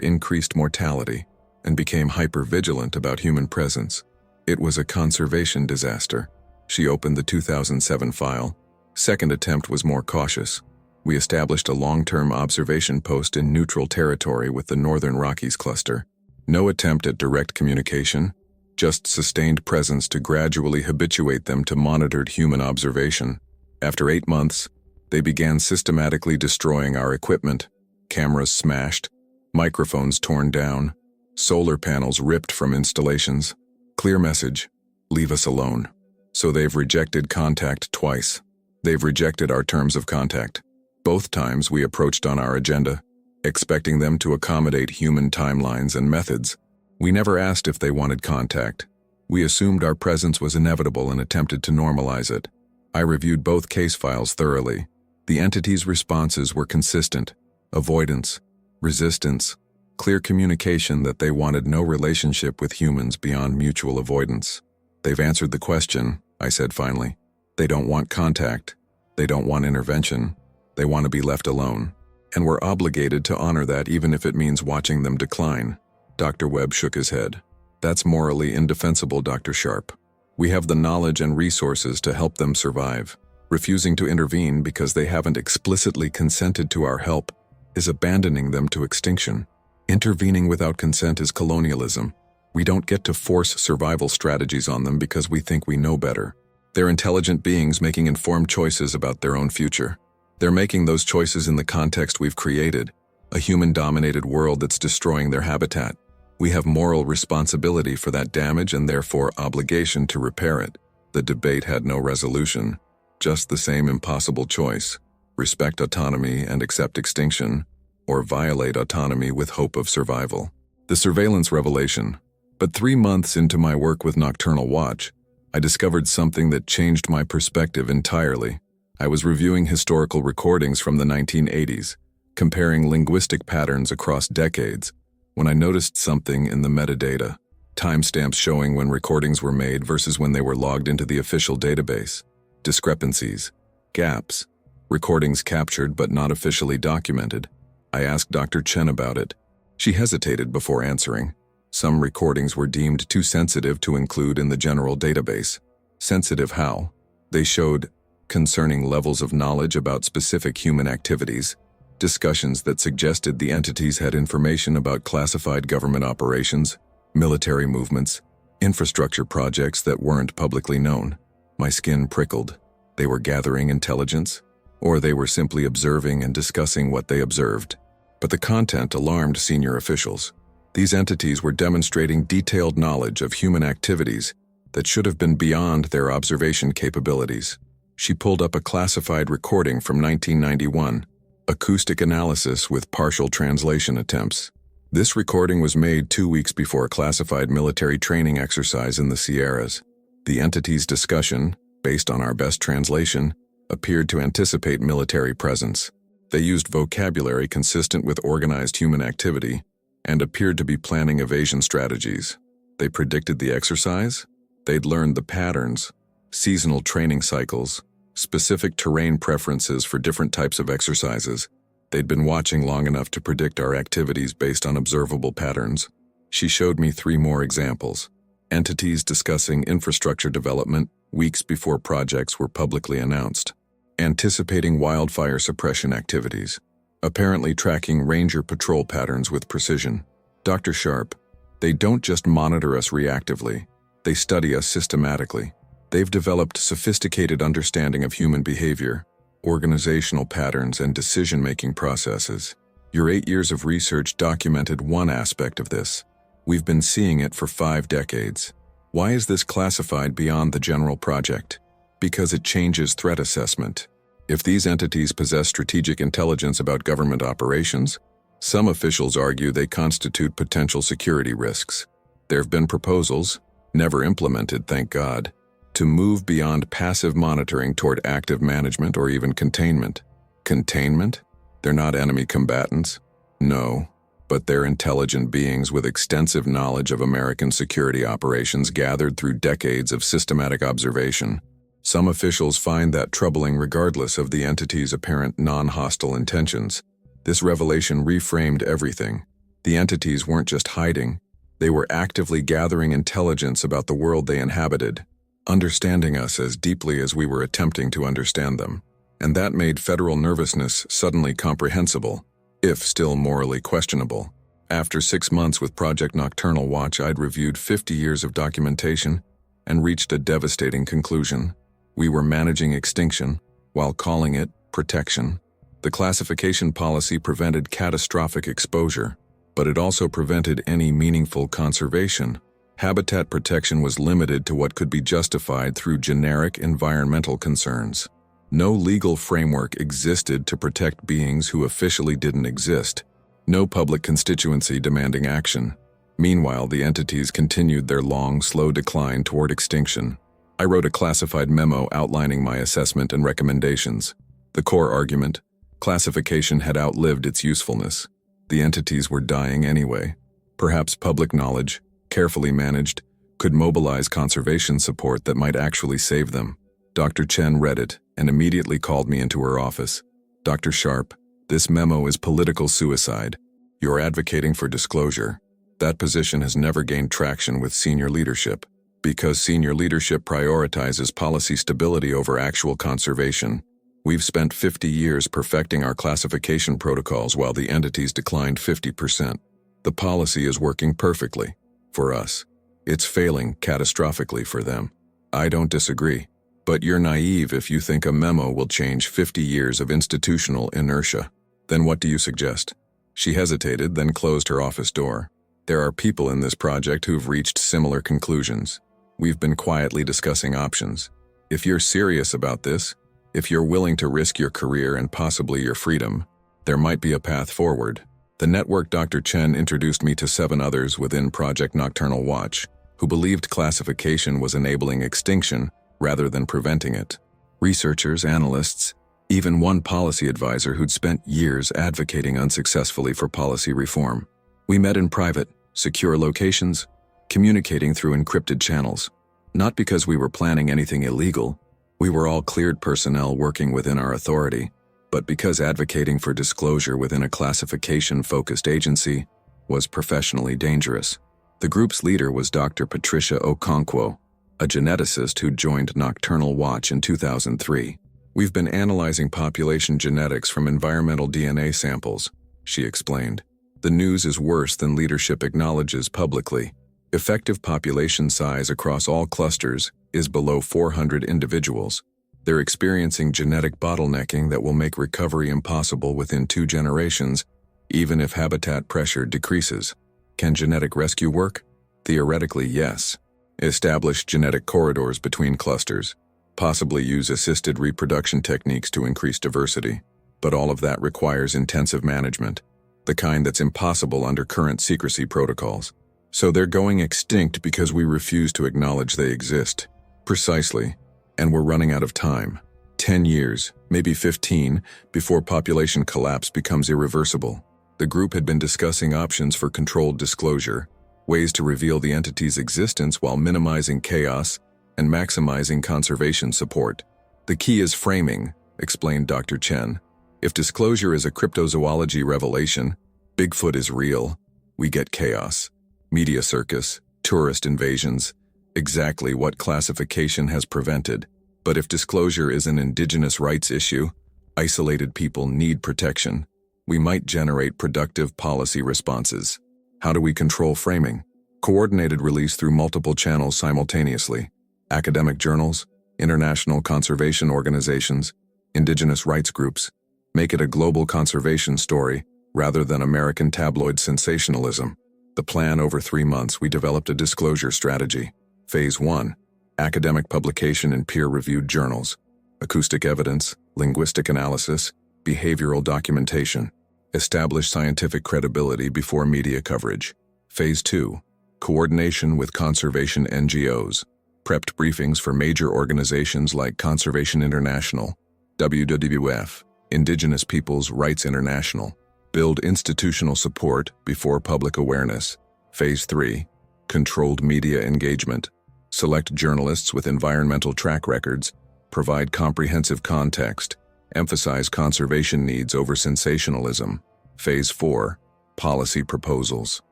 increased mortality, and became hyper-vigilant about human presence. It was a conservation disaster. She opened the 2007 file. Second attempt was more cautious. We established a long-term observation post in neutral territory with the Northern Rockies cluster. No attempt at direct communication, just sustained presence to gradually habituate them to monitored human observation. After 8 months, they began systematically destroying our equipment. Cameras smashed, microphones torn down, solar panels ripped from installations. Clear message: leave us alone. So they've rejected contact twice. They've rejected our terms of contact. Both times we approached on our agenda. expecting them to accommodate human timelines and methods. We never asked if they wanted contact. We assumed our presence was inevitable and attempted to normalize it. I reviewed both case files thoroughly. The entity's responses were consistent: avoidance, resistance, clear communication that they wanted no relationship with humans beyond mutual avoidance. "They've answered the question," I said finally. "They don't want contact. They don't want intervention. They want to be left alone. And we're obligated to honor that even if it means watching them decline." Dr. Webb shook his head. "That's morally indefensible, Dr. Sharp. We have the knowledge and resources to help them survive. Refusing to intervene because they haven't explicitly consented to our help is abandoning them to extinction. Intervening without consent is colonialism. We don't get to force survival strategies on them because we think we know better. They're intelligent beings making informed choices about their own future. They're making those choices in the context we've created, a human-dominated world that's destroying their habitat. We have moral responsibility for that damage and therefore obligation to repair it." The debate had no resolution, just the same impossible choice: respect autonomy and accept extinction, or violate autonomy with hope of survival. The surveillance revelation. But 3 months into my work with Nocturnal Watch, I discovered something that changed my perspective entirely. I was reviewing historical recordings from the 1980s, comparing linguistic patterns across decades, when I noticed something in the metadata: timestamps showing when recordings were made versus when they were logged into the official database, discrepancies, gaps, recordings captured but not officially documented. I asked Dr. Chen about it. She hesitated before answering. Some recordings were deemed too sensitive to include in the general database. Sensitive how? They showed concerning levels of knowledge about specific human activities, discussions that suggested the entities had information about classified government operations, military movements, infrastructure projects that weren't publicly known. My skin prickled. They were gathering intelligence, or they were simply observing and discussing what they observed. But the content alarmed senior officials. These entities were demonstrating detailed knowledge of human activities that should have been beyond their observation capabilities. She pulled up a classified recording from 1991, acoustic analysis with partial translation attempts. This recording was made 2 weeks before a classified military training exercise in the Sierras. The entity's discussion, based on our best translation, appeared to anticipate military presence. They used vocabulary consistent with organized human activity and appeared to be planning evasion strategies. They predicted the exercise. They'd learned the patterns, seasonal training cycles, specific terrain preferences for different types of exercises. They'd been watching long enough to predict our activities based on observable patterns. She showed me 3 more examples. Entities discussing infrastructure development weeks before projects were publicly announced. Anticipating wildfire suppression activities. Apparently tracking ranger patrol patterns with precision. Dr. Sharp, they don't just monitor us reactively. They study us systematically. They've developed sophisticated understanding of human behavior, organizational patterns, and decision-making processes. Your 8 years of research documented one aspect of this. We've been seeing it for 5 decades. Why is this classified beyond the general project? Because it changes threat assessment. If these entities possess strategic intelligence about government operations, some officials argue they constitute potential security risks. There have been proposals, never implemented, thank God, to move beyond passive monitoring toward active management or even containment. Containment? They're not enemy combatants. No, but they're intelligent beings with extensive knowledge of American security operations gathered through decades of systematic observation. Some officials find that troubling regardless of the entity's apparent non-hostile intentions. This revelation reframed everything. The entities weren't just hiding. They were actively gathering intelligence about the world they inhabited, understanding us as deeply as we were attempting to understand them. And that made federal nervousness suddenly comprehensible, if still morally questionable. After 6 months with Project Nocturnal Watch, I'd reviewed 50 years of documentation and reached a devastating conclusion. We were managing extinction while calling it protection. The classification policy prevented catastrophic exposure, but it also prevented any meaningful conservation. Habitat protection was limited to what could be justified through generic environmental concerns. No legal framework existed to protect beings who officially didn't exist. No public constituency demanding action. Meanwhile, the entities continued their long, slow decline toward extinction. I wrote a classified memo outlining my assessment and recommendations. The core argument: classification had outlived its usefulness. The entities were dying anyway. Perhaps public knowledge, carefully managed, could mobilize conservation support that might actually save them. Dr. Chen read it and immediately called me into her office. "Dr. Sharp, this memo is political suicide. You're advocating for disclosure. That position has never gained traction with senior leadership. Because senior leadership prioritizes policy stability over actual conservation. We've spent 50 years perfecting our classification protocols while the entities declined 50%. The policy is working perfectly for us. It's failing catastrophically for them. I don't disagree. But you're naive if you think a memo will change 50 years of institutional inertia. Then what do you suggest?" She hesitated, then closed her office door. "There are people in this project who've reached similar conclusions. We've been quietly discussing options. If you're serious about this, if you're willing to risk your career and possibly your freedom, there might be a path forward." The network Dr. Chen introduced me to 7 others within Project Nocturnal Watch, who believed classification was enabling extinction rather than preventing it. Researchers, analysts, even one policy advisor who'd spent years advocating unsuccessfully for policy reform. We met in private, secure locations, communicating through encrypted channels. Not because we were planning anything illegal, we were all cleared personnel working within our authority, but because advocating for disclosure within a classification-focused agency was professionally dangerous. The group's leader was Dr. Patricia Okonkwo, a geneticist who joined Nocturnal Watch in 2003. "We've been analyzing population genetics from environmental DNA samples," she explained. "The news is worse than leadership acknowledges publicly. Effective population size across all clusters is below 400 individuals. They're experiencing genetic bottlenecking that will make recovery impossible within 2 generations, even if habitat pressure decreases. Can genetic rescue work? Theoretically, yes. Establish genetic corridors between clusters. Possibly use assisted reproduction techniques to increase diversity. But all of that requires intensive management, the kind that's impossible under current secrecy protocols. So they're going extinct because we refuse to acknowledge they exist." "Precisely. And we're running out of time. 10 years, maybe 15, before population collapse becomes irreversible." The group had been discussing options for controlled disclosure, ways to reveal the entity's existence while minimizing chaos and maximizing conservation support. "The key is framing," explained Dr. Chen. "If disclosure is a cryptozoology revelation, Bigfoot is real, we get chaos. Media circus, tourist invasions, exactly what classification has prevented. But if disclosure is an indigenous rights issue, isolated people need protection. We might generate productive policy responses. How do we control framing? Coordinated release through multiple channels simultaneously. Academic journals, international conservation organizations, indigenous rights groups. Make it a global conservation story rather than American tabloid sensationalism." The plan: over 3 months, we developed a disclosure strategy. Phase 1, academic publication in peer-reviewed journals, acoustic evidence, linguistic analysis, behavioral documentation. Establish scientific credibility before media coverage. Phase 2, coordination with conservation NGOs. Prepped briefings for major organizations like Conservation International, WWF, Indigenous Peoples' Rights International. Build institutional support before public awareness. Phase 3, controlled media engagement. Select journalists with environmental track records. Provide comprehensive context. Emphasize conservation needs over sensationalism. Phase 4, policy proposals.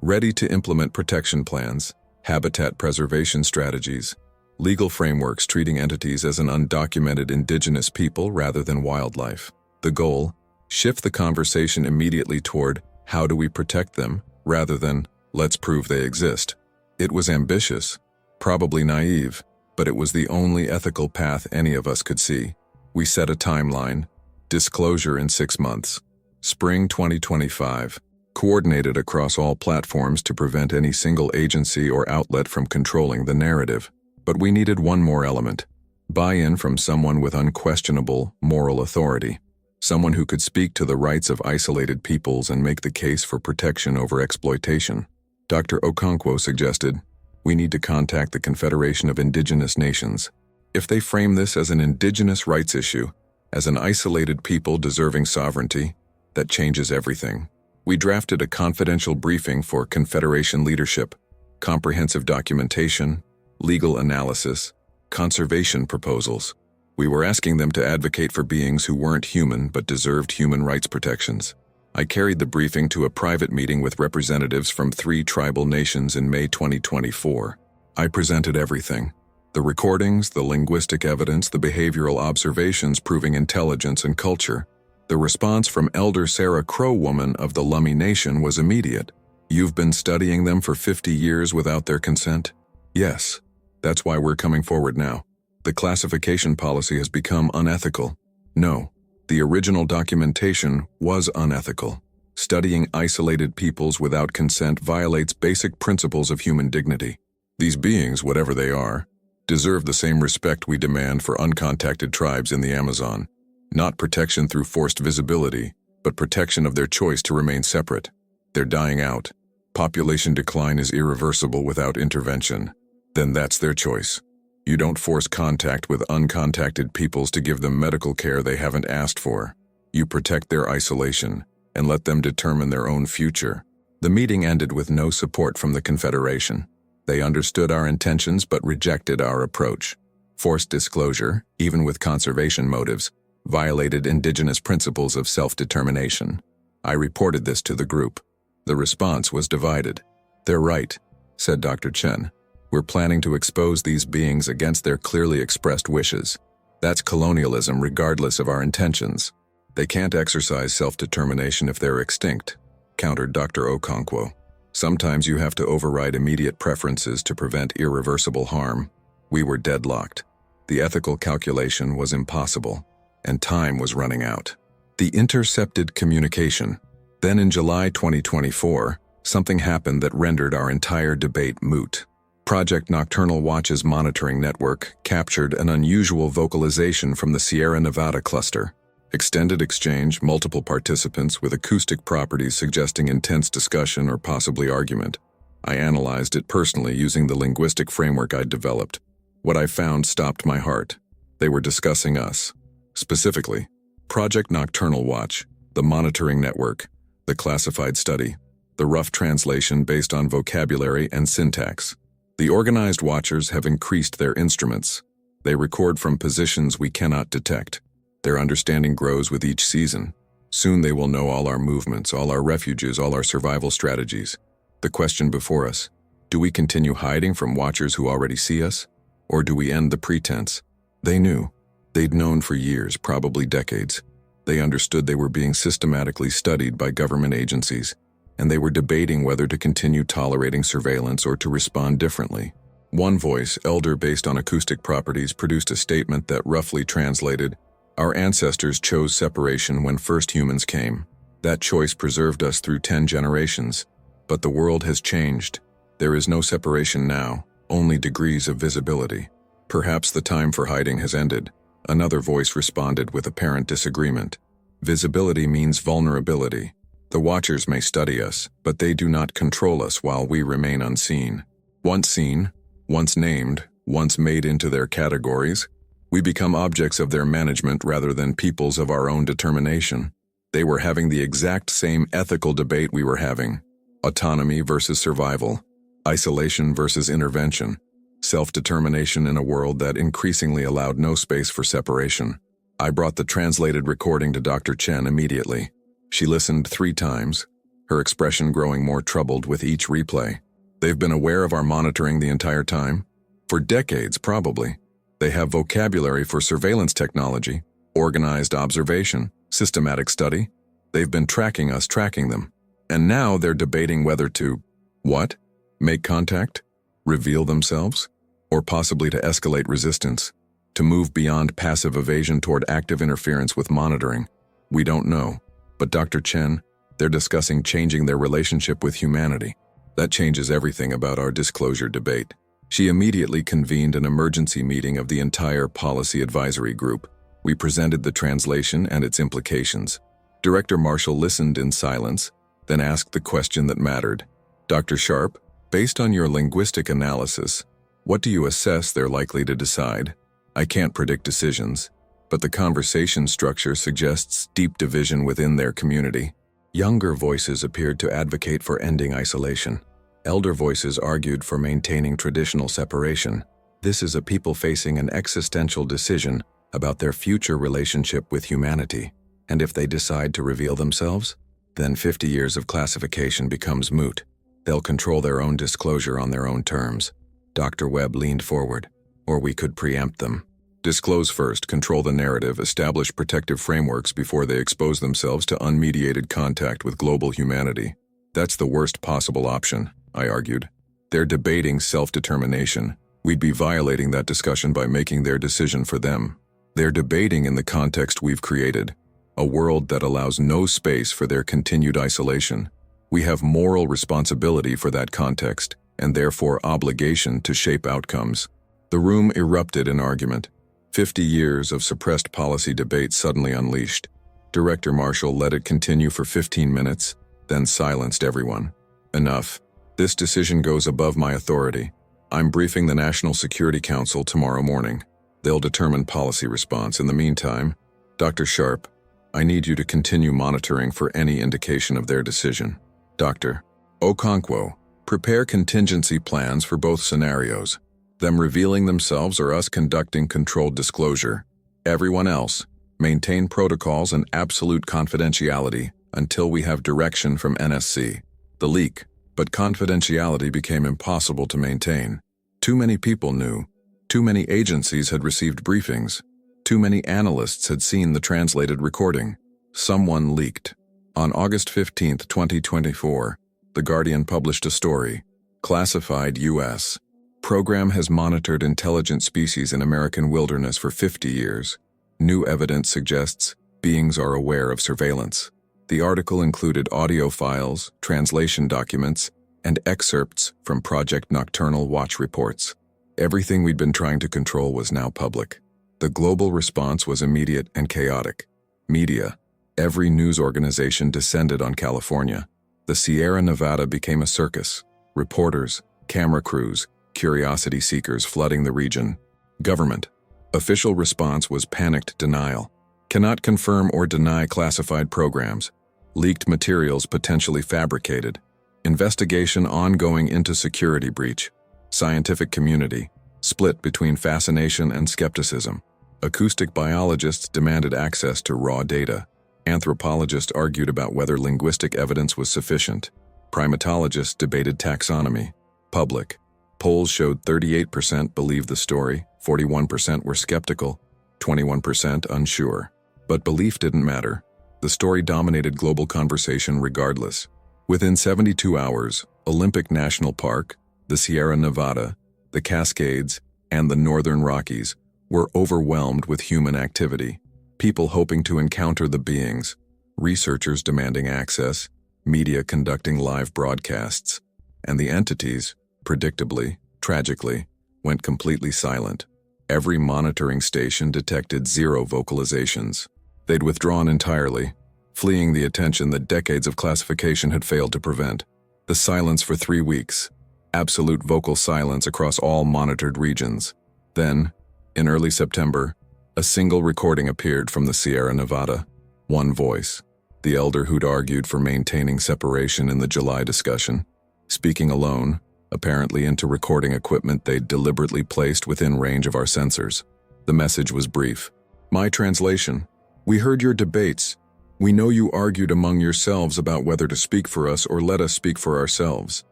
Ready to implement protection plans, habitat preservation strategies, legal frameworks treating entities as an undocumented indigenous people rather than wildlife. The goal: shift the conversation immediately toward how do we protect them rather than let's prove they exist. It was ambitious, probably naive, but it was the only ethical path any of us could see. We set a timeline: disclosure in 6 months. Spring 2025. Coordinated across all platforms to prevent any single agency or outlet from controlling the narrative. But we needed one more element: buy-in from someone with unquestionable moral authority. someone who could speak to the rights of isolated peoples and make the case for protection over exploitation. Dr. Okonkwo suggested, we need to contact the Confederation of Indigenous Nations. If they frame this as an indigenous rights issue, as an isolated people deserving sovereignty, that changes everything. We drafted a confidential briefing for Confederation leadership, comprehensive documentation, legal analysis, conservation proposals. We were asking them to advocate for beings who weren't human but deserved human rights protections. I carried the briefing to a private meeting with representatives from 3 tribal nations in May 2024. I presented everything. The recordings, the linguistic evidence, the behavioral observations proving intelligence and culture. The response from Elder Sarah Crow Woman of the Lummi Nation was immediate. You've been studying them for 50 years without their consent? Yes. That's why we're coming forward now. The classification policy has become unethical. No, the original documentation was unethical. Studying isolated peoples without consent violates basic principles of human dignity. These beings, whatever they are, deserve the same respect we demand for uncontacted tribes in the Amazon. Not protection through forced visibility, but protection of their choice to remain separate. They're dying out. Population decline is irreversible without intervention. Then that's their choice. You don't force contact with uncontacted peoples to give them medical care they haven't asked for. You protect their isolation and let them determine their own future. The meeting ended with no support from the Confederation. They understood our intentions but rejected our approach. Forced disclosure, even with conservation motives, violated indigenous principles of self-determination. I reported this to the group. The response was divided. They're right, said Dr. Chen. We're planning to expose these beings against their clearly expressed wishes. That's colonialism regardless of our intentions. They can't exercise self-determination if they're extinct, countered Dr. Okonkwo. Sometimes you have to override immediate preferences to prevent irreversible harm. We were deadlocked. The ethical calculation was impossible, and time was running out. The intercepted communication. Then in July 2024, something happened that rendered our entire debate moot. Project Nocturnal Watch's monitoring network captured an unusual vocalization from the Sierra Nevada cluster. Extended exchange, multiple participants with acoustic properties suggesting intense discussion or possibly argument. I analyzed it personally using the linguistic framework I'd developed. What I found stopped my heart. They were discussing us. Specifically, Project Nocturnal Watch, the monitoring network, the classified study, the rough translation based on vocabulary and syntax. The organized watchers have increased their instruments. They record from positions we cannot detect. Their understanding grows with each season. Soon they will know all our movements, all our refuges, all our survival strategies. The question before us, do we continue hiding from watchers who already see us? Or do we end the pretense? They knew. They'd known for years, probably decades. They understood they were being systematically studied by government agencies, and they were debating whether to continue tolerating surveillance or to respond differently. One voice, elder based on acoustic properties, produced a statement that roughly translated, "Our ancestors chose separation when first humans came. That choice preserved us through 10 generations. But the world has changed. There is no separation now, only degrees of visibility. Perhaps the time for hiding has ended." Another voice responded with apparent disagreement. "Visibility means vulnerability. The watchers may study us, but they do not control us while we remain unseen. Once seen, once named, once made into their categories, we become objects of their management rather than peoples of our own determination." They were having the exact same ethical debate we were having. Autonomy versus survival. Isolation versus intervention. Self-determination in a world that increasingly allowed no space for separation. I brought the translated recording to Dr. Chen immediately. She listened 3 times, her expression growing more troubled with each replay. "They've been aware of our monitoring the entire time? For decades, probably. They have vocabulary for surveillance technology, organized observation, systematic study. They've been tracking us, tracking them. And now they're debating whether to, what? Make contact? Reveal themselves? Or possibly to escalate resistance? To move beyond passive evasion toward active interference with monitoring? We don't know. But Dr. Chen, they're discussing changing their relationship with humanity. That changes everything about our disclosure debate." She immediately convened an emergency meeting of the entire policy advisory group. We presented the translation and its implications. Director Marshall listened in silence, then asked the question that mattered. Dr. Sharp, based on your linguistic analysis, what do you assess they're likely to decide? I can't predict decisions, but the conversation structure suggests deep division within their community. Younger voices appeared to advocate for ending isolation. Elder voices argued for maintaining traditional separation. This is a people facing an existential decision about their future relationship with humanity. And if they decide to reveal themselves, then 50 years of classification becomes moot. They'll control their own disclosure on their own terms. Dr. Webb leaned forward. Or we could preempt them. Disclose first, control the narrative, establish protective frameworks before they expose themselves to unmediated contact with global humanity. That's the worst possible option, I argued. They're debating self-determination. We'd be violating that discussion by making their decision for them. They're debating in the context we've created, a world that allows no space for their continued isolation. We have moral responsibility for that context, and therefore obligation to shape outcomes. The room erupted in argument. 50 years of suppressed policy debate suddenly unleashed. Director Marshall let it continue for 15 minutes, then silenced everyone. Enough. This decision goes above my authority. I'm briefing the National Security Council tomorrow morning. They'll determine policy response. In the meantime, Dr. Sharp, I need you to continue monitoring for any indication of their decision. Dr. Okonkwo, prepare contingency plans for both scenarios. Them revealing themselves or us conducting controlled disclosure. Everyone else, maintain protocols and absolute confidentiality until we have direction from NSC. The leak, but confidentiality became impossible to maintain. Too many people knew. Too many agencies had received briefings. Too many analysts had seen the translated recording. Someone leaked. On August 15, 2024, The Guardian published a story. Classified U.S. Program has monitored intelligent species in American wilderness for 50 years. New evidence suggests beings are aware of surveillance. The article included audio files, translation documents, and excerpts from Project Nocturnal Watch reports. Everything we'd been trying to control was now public. The global response was immediate and chaotic. Media. Every news organization descended on California. The Sierra Nevada became a circus. Reporters, camera crews, curiosity seekers flooding the region. Government. Official response was panicked denial. Cannot confirm or deny classified programs. Leaked materials potentially fabricated. Investigation ongoing into security breach. Scientific community. Split between fascination and skepticism. Acoustic biologists demanded access to raw data. Anthropologists argued about whether linguistic evidence was sufficient. Primatologists debated taxonomy. Public. Polls showed 38% believed the story, 41% were skeptical, 21% unsure. But belief didn't matter. The story dominated global conversation regardless. Within 72 hours, Olympic National Park, the Sierra Nevada, the Cascades, and the Northern Rockies were overwhelmed with human activity. People hoping to encounter the beings, researchers demanding access, media conducting live broadcasts, and the entities, predictably, tragically, went completely silent. Every monitoring station detected zero vocalizations. They'd withdrawn entirely, fleeing the attention that decades of classification had failed to prevent. The silence for 3 weeks. Absolute vocal silence across all monitored regions. Then, in early September, a single recording appeared from the Sierra Nevada. One voice. The elder who'd argued for maintaining separation in the July discussion. Speaking alone, apparently into recording equipment they'd deliberately placed within range of our sensors. The message was brief. My translation. We heard your debates. We know you argued among yourselves about whether to speak for us or let us speak for ourselves.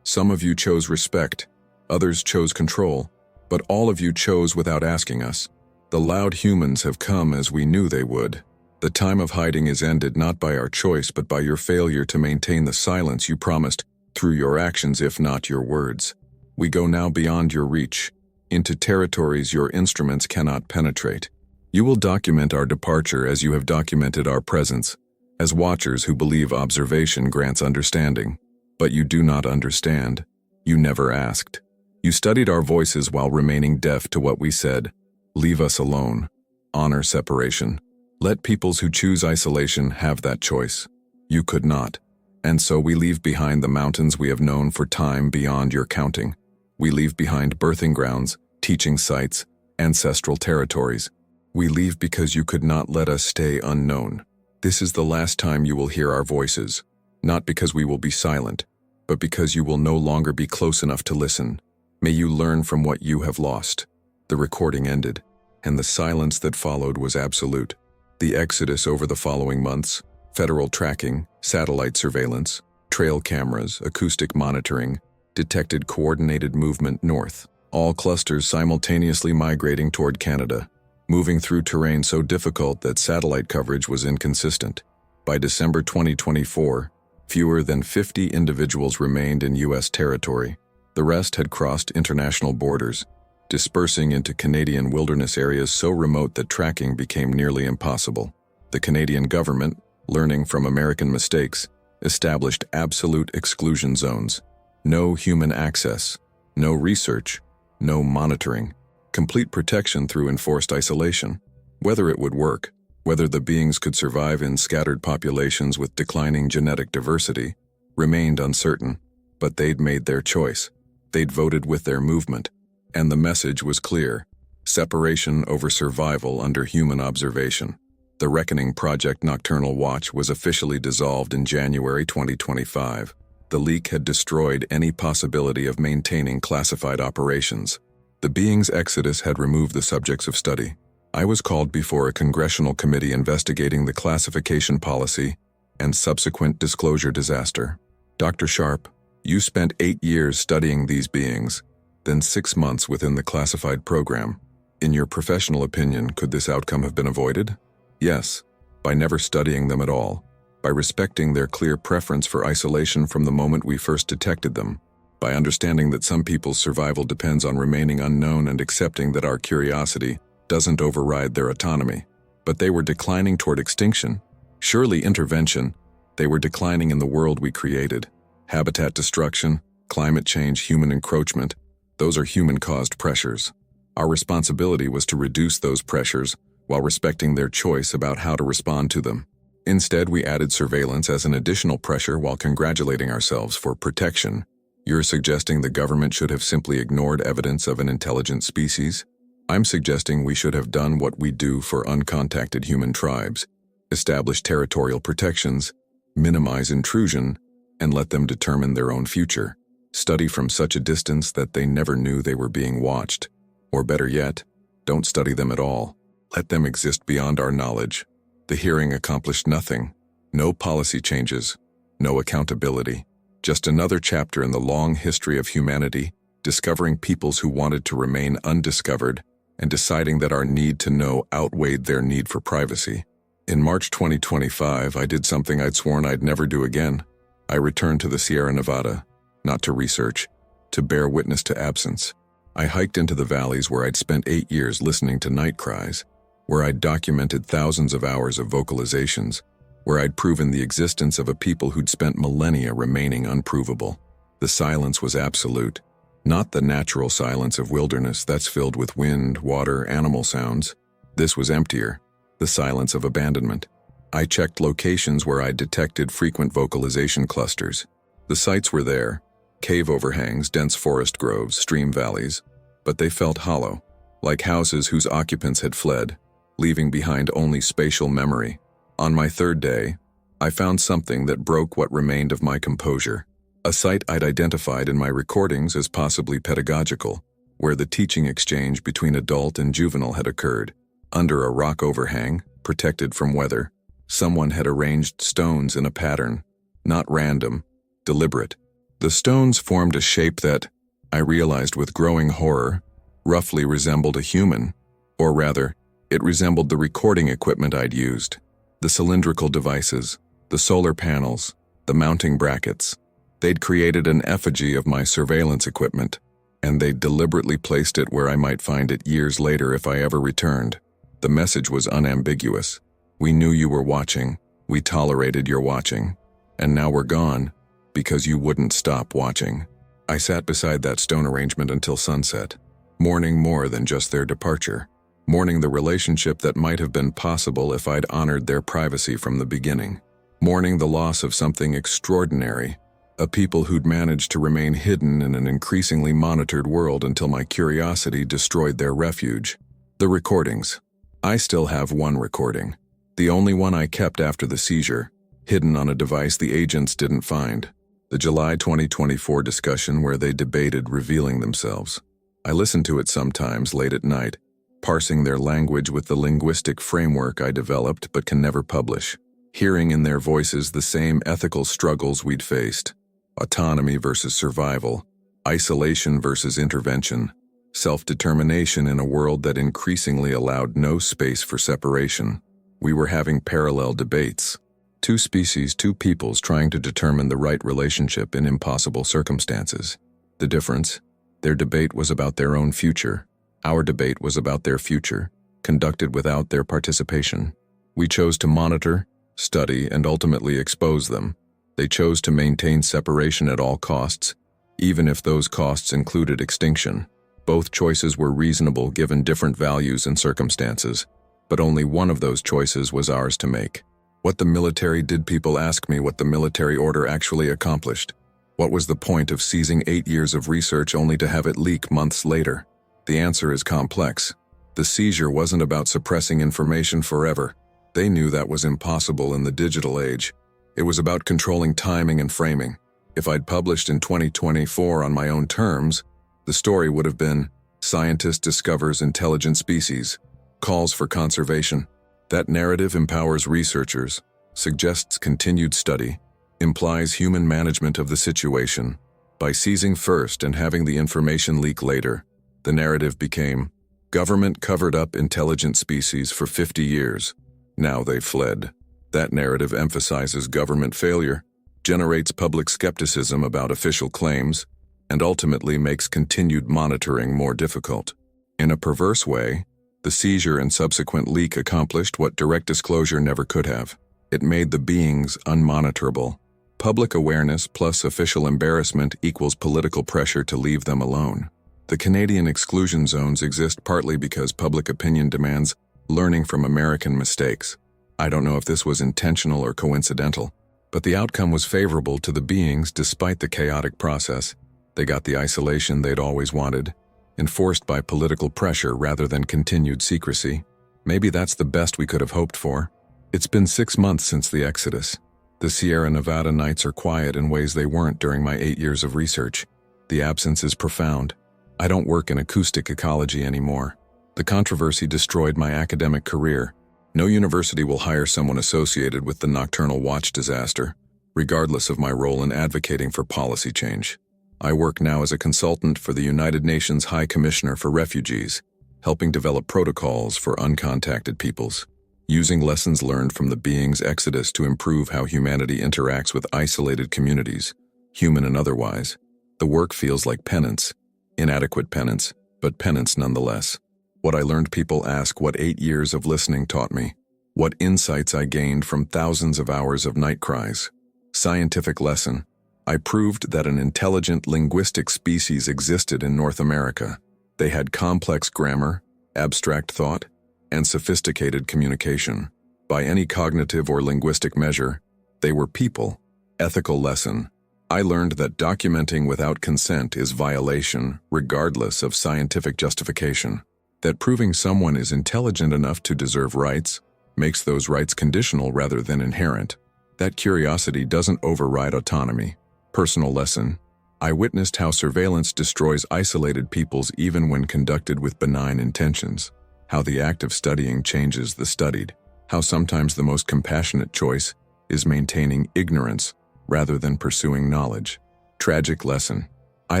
Some of you chose respect, others chose control, but all of you chose without asking us. The loud humans have come as we knew they would. The time of hiding is ended not by our choice but by your failure to maintain the silence you promised through your actions if not your words. We go now beyond your reach, into territories your instruments cannot penetrate. You will document our departure as you have documented our presence, as watchers who believe observation grants understanding. But you do not understand. You never asked. You studied our voices while remaining deaf to what we said. Leave us alone. Honor separation. Let peoples who choose isolation have that choice. You could not. And so we leave behind the mountains we have known for time beyond your counting. We leave behind birthing grounds, teaching sites, ancestral territories. We leave because you could not let us stay unknown. This is the last time you will hear our voices, not because we will be silent, but because you will no longer be close enough to listen. May you learn from what you have lost. The recording ended, and the silence that followed was absolute. The exodus over the following months, federal tracking, satellite surveillance, trail cameras, acoustic monitoring, detected coordinated movement north, all clusters simultaneously migrating toward Canada, moving through terrain so difficult that satellite coverage was inconsistent. By December 2024, fewer than 50 individuals remained in U.S. territory. The rest had crossed international borders, dispersing into Canadian wilderness areas so remote that tracking became nearly impossible. The Canadian government, learning from American mistakes, established absolute exclusion zones. No human access, no research, no monitoring. Complete protection through enforced isolation. Whether it would work, whether the beings could survive in scattered populations with declining genetic diversity, remained uncertain. But they'd made their choice. They'd voted with their movement. And the message was clear: separation over survival under human observation. The Reckoning Project Nocturnal Watch was officially dissolved in January 2025. The leak had destroyed any possibility of maintaining classified operations. The being's exodus had removed the subjects of study. I was called before a congressional committee investigating the classification policy and subsequent disclosure disaster. Dr. Sharp, you spent 8 years studying these beings, then 6 months within the classified program. In your professional opinion, could this outcome have been avoided? Yes, by never studying them at all, by respecting their clear preference for isolation from the moment we first detected them, by understanding that some people's survival depends on remaining unknown and accepting that our curiosity doesn't override their autonomy. But they were declining toward extinction. Surely intervention. They were declining in the world we created. Habitat destruction, climate change, human encroachment, those are human-caused pressures. Our responsibility was to reduce those pressures while respecting their choice about how to respond to them. Instead, we added surveillance as an additional pressure while congratulating ourselves for protection. You're suggesting the government should have simply ignored evidence of an intelligent species? I'm suggesting we should have done what we do for uncontacted human tribes: establish territorial protections, minimize intrusion, and let them determine their own future. Study from such a distance that they never knew they were being watched. Or better yet, don't study them at all. Let them exist beyond our knowledge. The hearing accomplished nothing. No policy changes, no accountability. Just another chapter in the long history of humanity, discovering peoples who wanted to remain undiscovered and deciding that our need to know outweighed their need for privacy. In March 2025, I did something I'd sworn I'd never do again. I returned to the Sierra Nevada, not to research, to bear witness to absence. I hiked into the valleys where I'd spent 8 years listening to night cries, where I'd documented thousands of hours of vocalizations, where I'd proven the existence of a people who'd spent millennia remaining unprovable. The silence was absolute, not the natural silence of wilderness that's filled with wind, water, animal sounds. This was emptier, the silence of abandonment. I checked locations where I'd detected frequent vocalization clusters. The sites were there: cave overhangs, dense forest groves, stream valleys, but they felt hollow, like houses whose occupants had fled, leaving behind only spatial memory. On my third day, I found something that broke what remained of my composure. A site I'd identified in my recordings as possibly pedagogical, where the teaching exchange between adult and juvenile had occurred. Under a rock overhang, protected from weather, someone had arranged stones in a pattern, not random, deliberate. The stones formed a shape that, I realized with growing horror, roughly resembled a human, or rather, it resembled the recording equipment I'd used. The cylindrical devices, the solar panels, the mounting brackets. They'd created an effigy of my surveillance equipment, and they'd deliberately placed it where I might find it years later if I ever returned. The message was unambiguous. We knew you were watching, we tolerated your watching, and now we're gone, because you wouldn't stop watching. I sat beside that stone arrangement until sunset, mourning more than just their departure, mourning the relationship that might have been possible if I'd honored their privacy from the beginning, mourning the loss of something extraordinary, a people who'd managed to remain hidden in an increasingly monitored world until my curiosity destroyed their refuge. The recordings. I still have one recording, the only one I kept after the seizure, hidden on a device the agents didn't find. The July 2024 discussion where they debated revealing themselves. I listen to it sometimes late at night, parsing their language with the linguistic framework I developed but can never publish, hearing in their voices the same ethical struggles we'd faced: autonomy versus survival, isolation versus intervention, self-determination in a world that increasingly allowed no space for separation. We were having parallel debates. Two species, two peoples trying to determine the right relationship in impossible circumstances. The difference? Their debate was about their own future. Our debate was about their future, conducted without their participation. We chose to monitor, study, and ultimately expose them. They chose to maintain separation at all costs, even if those costs included extinction. Both choices were reasonable given different values and circumstances, but only one of those choices was ours to make. What the military did? People ask me what the military order actually accomplished. What was the point of seizing 8 years of research only to have it leak months later? The answer is complex. The seizure wasn't about suppressing information forever. They knew that was impossible in the digital age. It was about controlling timing and framing. If I'd published in 2024 on my own terms, the story would have been, "Scientist discovers intelligent species, calls for conservation." That narrative empowers researchers, suggests continued study, implies human management of the situation. By seizing first and having the information leak later, the narrative became, "Government covered up intelligent species for 50 years. Now they fled." That narrative emphasizes government failure, generates public skepticism about official claims, and ultimately makes continued monitoring more difficult. In a perverse way, the seizure and subsequent leak accomplished what direct disclosure never could have. It made the beings unmonitorable. Public awareness plus official embarrassment equals political pressure to leave them alone. The Canadian exclusion zones exist partly because public opinion demands learning from American mistakes. I don't know if this was intentional or coincidental, but the outcome was favorable to the beings despite the chaotic process. They got the isolation they'd always wanted, enforced by political pressure rather than continued secrecy. Maybe that's the best we could have hoped for. It's been 6 months since the exodus. The Sierra Nevada nights are quiet in ways they weren't during my 8 years of research. The absence is profound. I don't work in acoustic ecology anymore. The controversy destroyed my academic career. No university will hire someone associated with the Nocturnal Watch disaster, regardless of my role in advocating for policy change. I work now as a consultant for the United Nations High Commissioner for Refugees, helping develop protocols for uncontacted peoples, using lessons learned from the being's exodus to improve how humanity interacts with isolated communities, human and otherwise. The work feels like penance, inadequate penance, but penance nonetheless. What I learned, people ask what 8 years of listening taught me, what insights I gained from thousands of hours of night cries. Scientific lesson. I proved that an intelligent linguistic species existed in North America. They had complex grammar, abstract thought, and sophisticated communication. By any cognitive or linguistic measure, they were people. Ethical lesson. I learned that documenting without consent is violation, regardless of scientific justification. That proving someone is intelligent enough to deserve rights makes those rights conditional rather than inherent. That curiosity doesn't override autonomy. Personal lesson. I witnessed how surveillance destroys isolated peoples even when conducted with benign intentions. How the act of studying changes the studied. How sometimes the most compassionate choice is maintaining ignorance rather than pursuing knowledge. Tragic lesson. I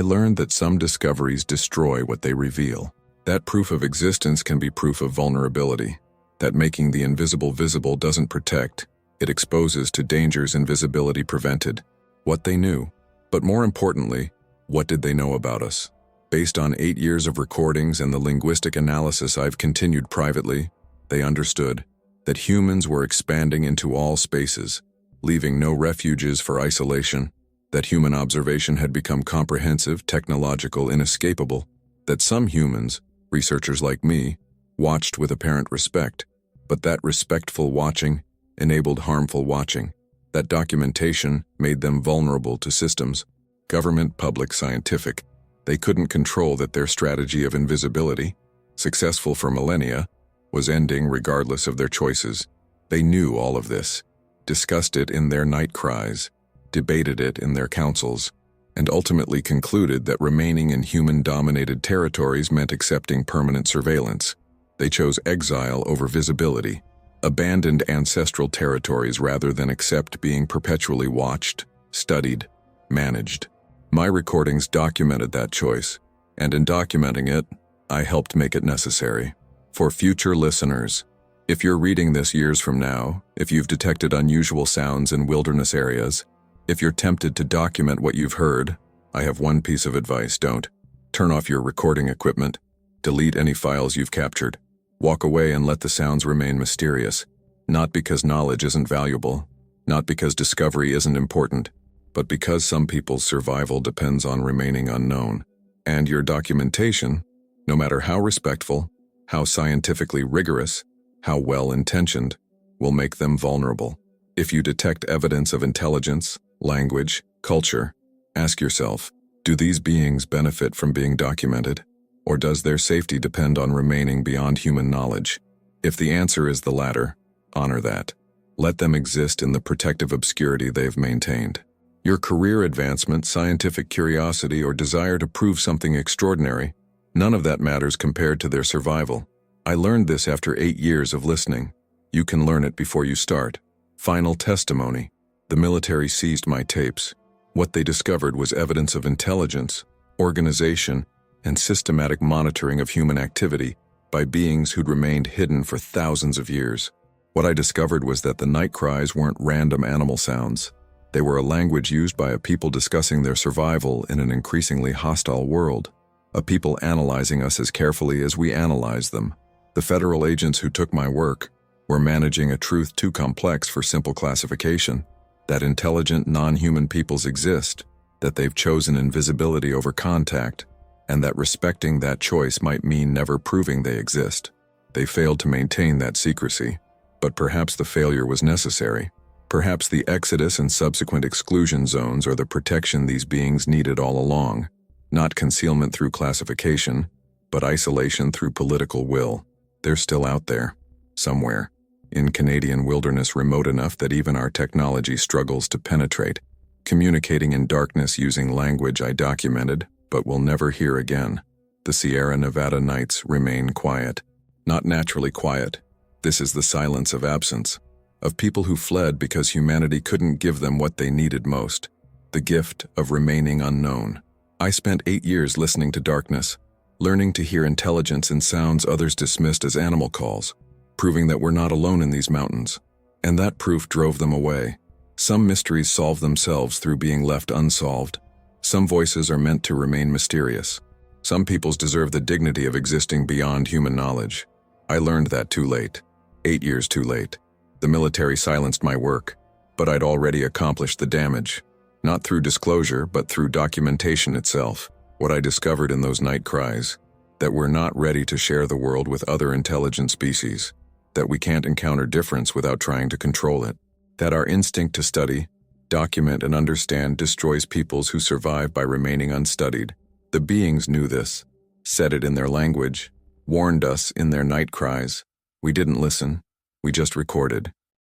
learned that some discoveries destroy what they reveal. That proof of existence can be proof of vulnerability. That making the invisible visible doesn't protect, it exposes to dangers invisibility prevented. What they knew, but more importantly, what did they know about us? Based on 8 years of recordings and the linguistic analysis I've continued privately, they understood that humans were expanding into all spaces, leaving no refuges for isolation, that human observation had become comprehensive, technological, inescapable, that some humans, researchers like me, watched with apparent respect, but that respectful watching enabled harmful watching. That documentation made them vulnerable to systems, government, public, scientific. They couldn't control that their strategy of invisibility, successful for millennia, was ending regardless of their choices. They knew all of this, discussed it in their night cries, debated it in their councils, and ultimately concluded that remaining in human-dominated territories meant accepting permanent surveillance. They chose exile over visibility, abandoned ancestral territories rather than accept being perpetually watched, studied, managed. My recordings documented that choice, and in documenting it, I helped make it necessary. For future listeners, if you're reading this years from now, if you've detected unusual sounds in wilderness areas, if you're tempted to document what you've heard, I have one piece of advice: don't. Turn off your recording equipment, delete any files you've captured, walk away and let the sounds remain mysterious, not because knowledge isn't valuable, not because discovery isn't important, but because some people's survival depends on remaining unknown. And your documentation, no matter how respectful, how scientifically rigorous, how well-intentioned, will make them vulnerable. If you detect evidence of intelligence, language, culture, ask yourself, do these beings benefit from being documented, or does their safety depend on remaining beyond human knowledge? If the answer is the latter, honor that. Let them exist in the protective obscurity they've maintained. Your career advancement, scientific curiosity, or desire to prove something extraordinary, none of that matters compared to their survival. I learned this after 8 years of listening. You can learn it before you start. Final testimony. The military seized my tapes. What they discovered was evidence of intelligence, organization, and systematic monitoring of human activity by beings who'd remained hidden for thousands of years. What I discovered was that the night cries weren't random animal sounds. They were a language used by a people discussing their survival in an increasingly hostile world, a people analyzing us as carefully as we analyze them. The federal agents who took my work were managing a truth too complex for simple classification: that intelligent, non-human peoples exist, that they've chosen invisibility over contact, and that respecting that choice might mean never proving they exist. They failed to maintain that secrecy, but perhaps the failure was necessary. Perhaps the exodus and subsequent exclusion zones are the protection these beings needed all along. Not concealment through classification, but isolation through political will. They're still out there, somewhere, in Canadian wilderness remote enough that even our technology struggles to penetrate, communicating in darkness using language I documented, but will never hear again. The Sierra Nevada nights remain quiet. Not naturally quiet. This is the silence of absence, of people who fled because humanity couldn't give them what they needed most, the gift of remaining unknown. I spent 8 years listening to darkness, learning to hear intelligence in sounds others dismissed as animal calls, proving that we're not alone in these mountains. And that proof drove them away. Some mysteries solve themselves through being left unsolved. Some voices are meant to remain mysterious. Some peoples deserve the dignity of existing beyond human knowledge. I learned that too late. 8 years too late. The military silenced my work, but I'd already accomplished the damage. Not through disclosure, but through documentation itself. What I discovered in those night cries, that we're not ready to share the world with other intelligent species, that we can't encounter difference without trying to control it, that our instinct to study, document, and understand destroys peoples who survive by remaining unstudied. The beings knew this, said it in their language, warned us in their night cries. We didn't listen, we just recorded.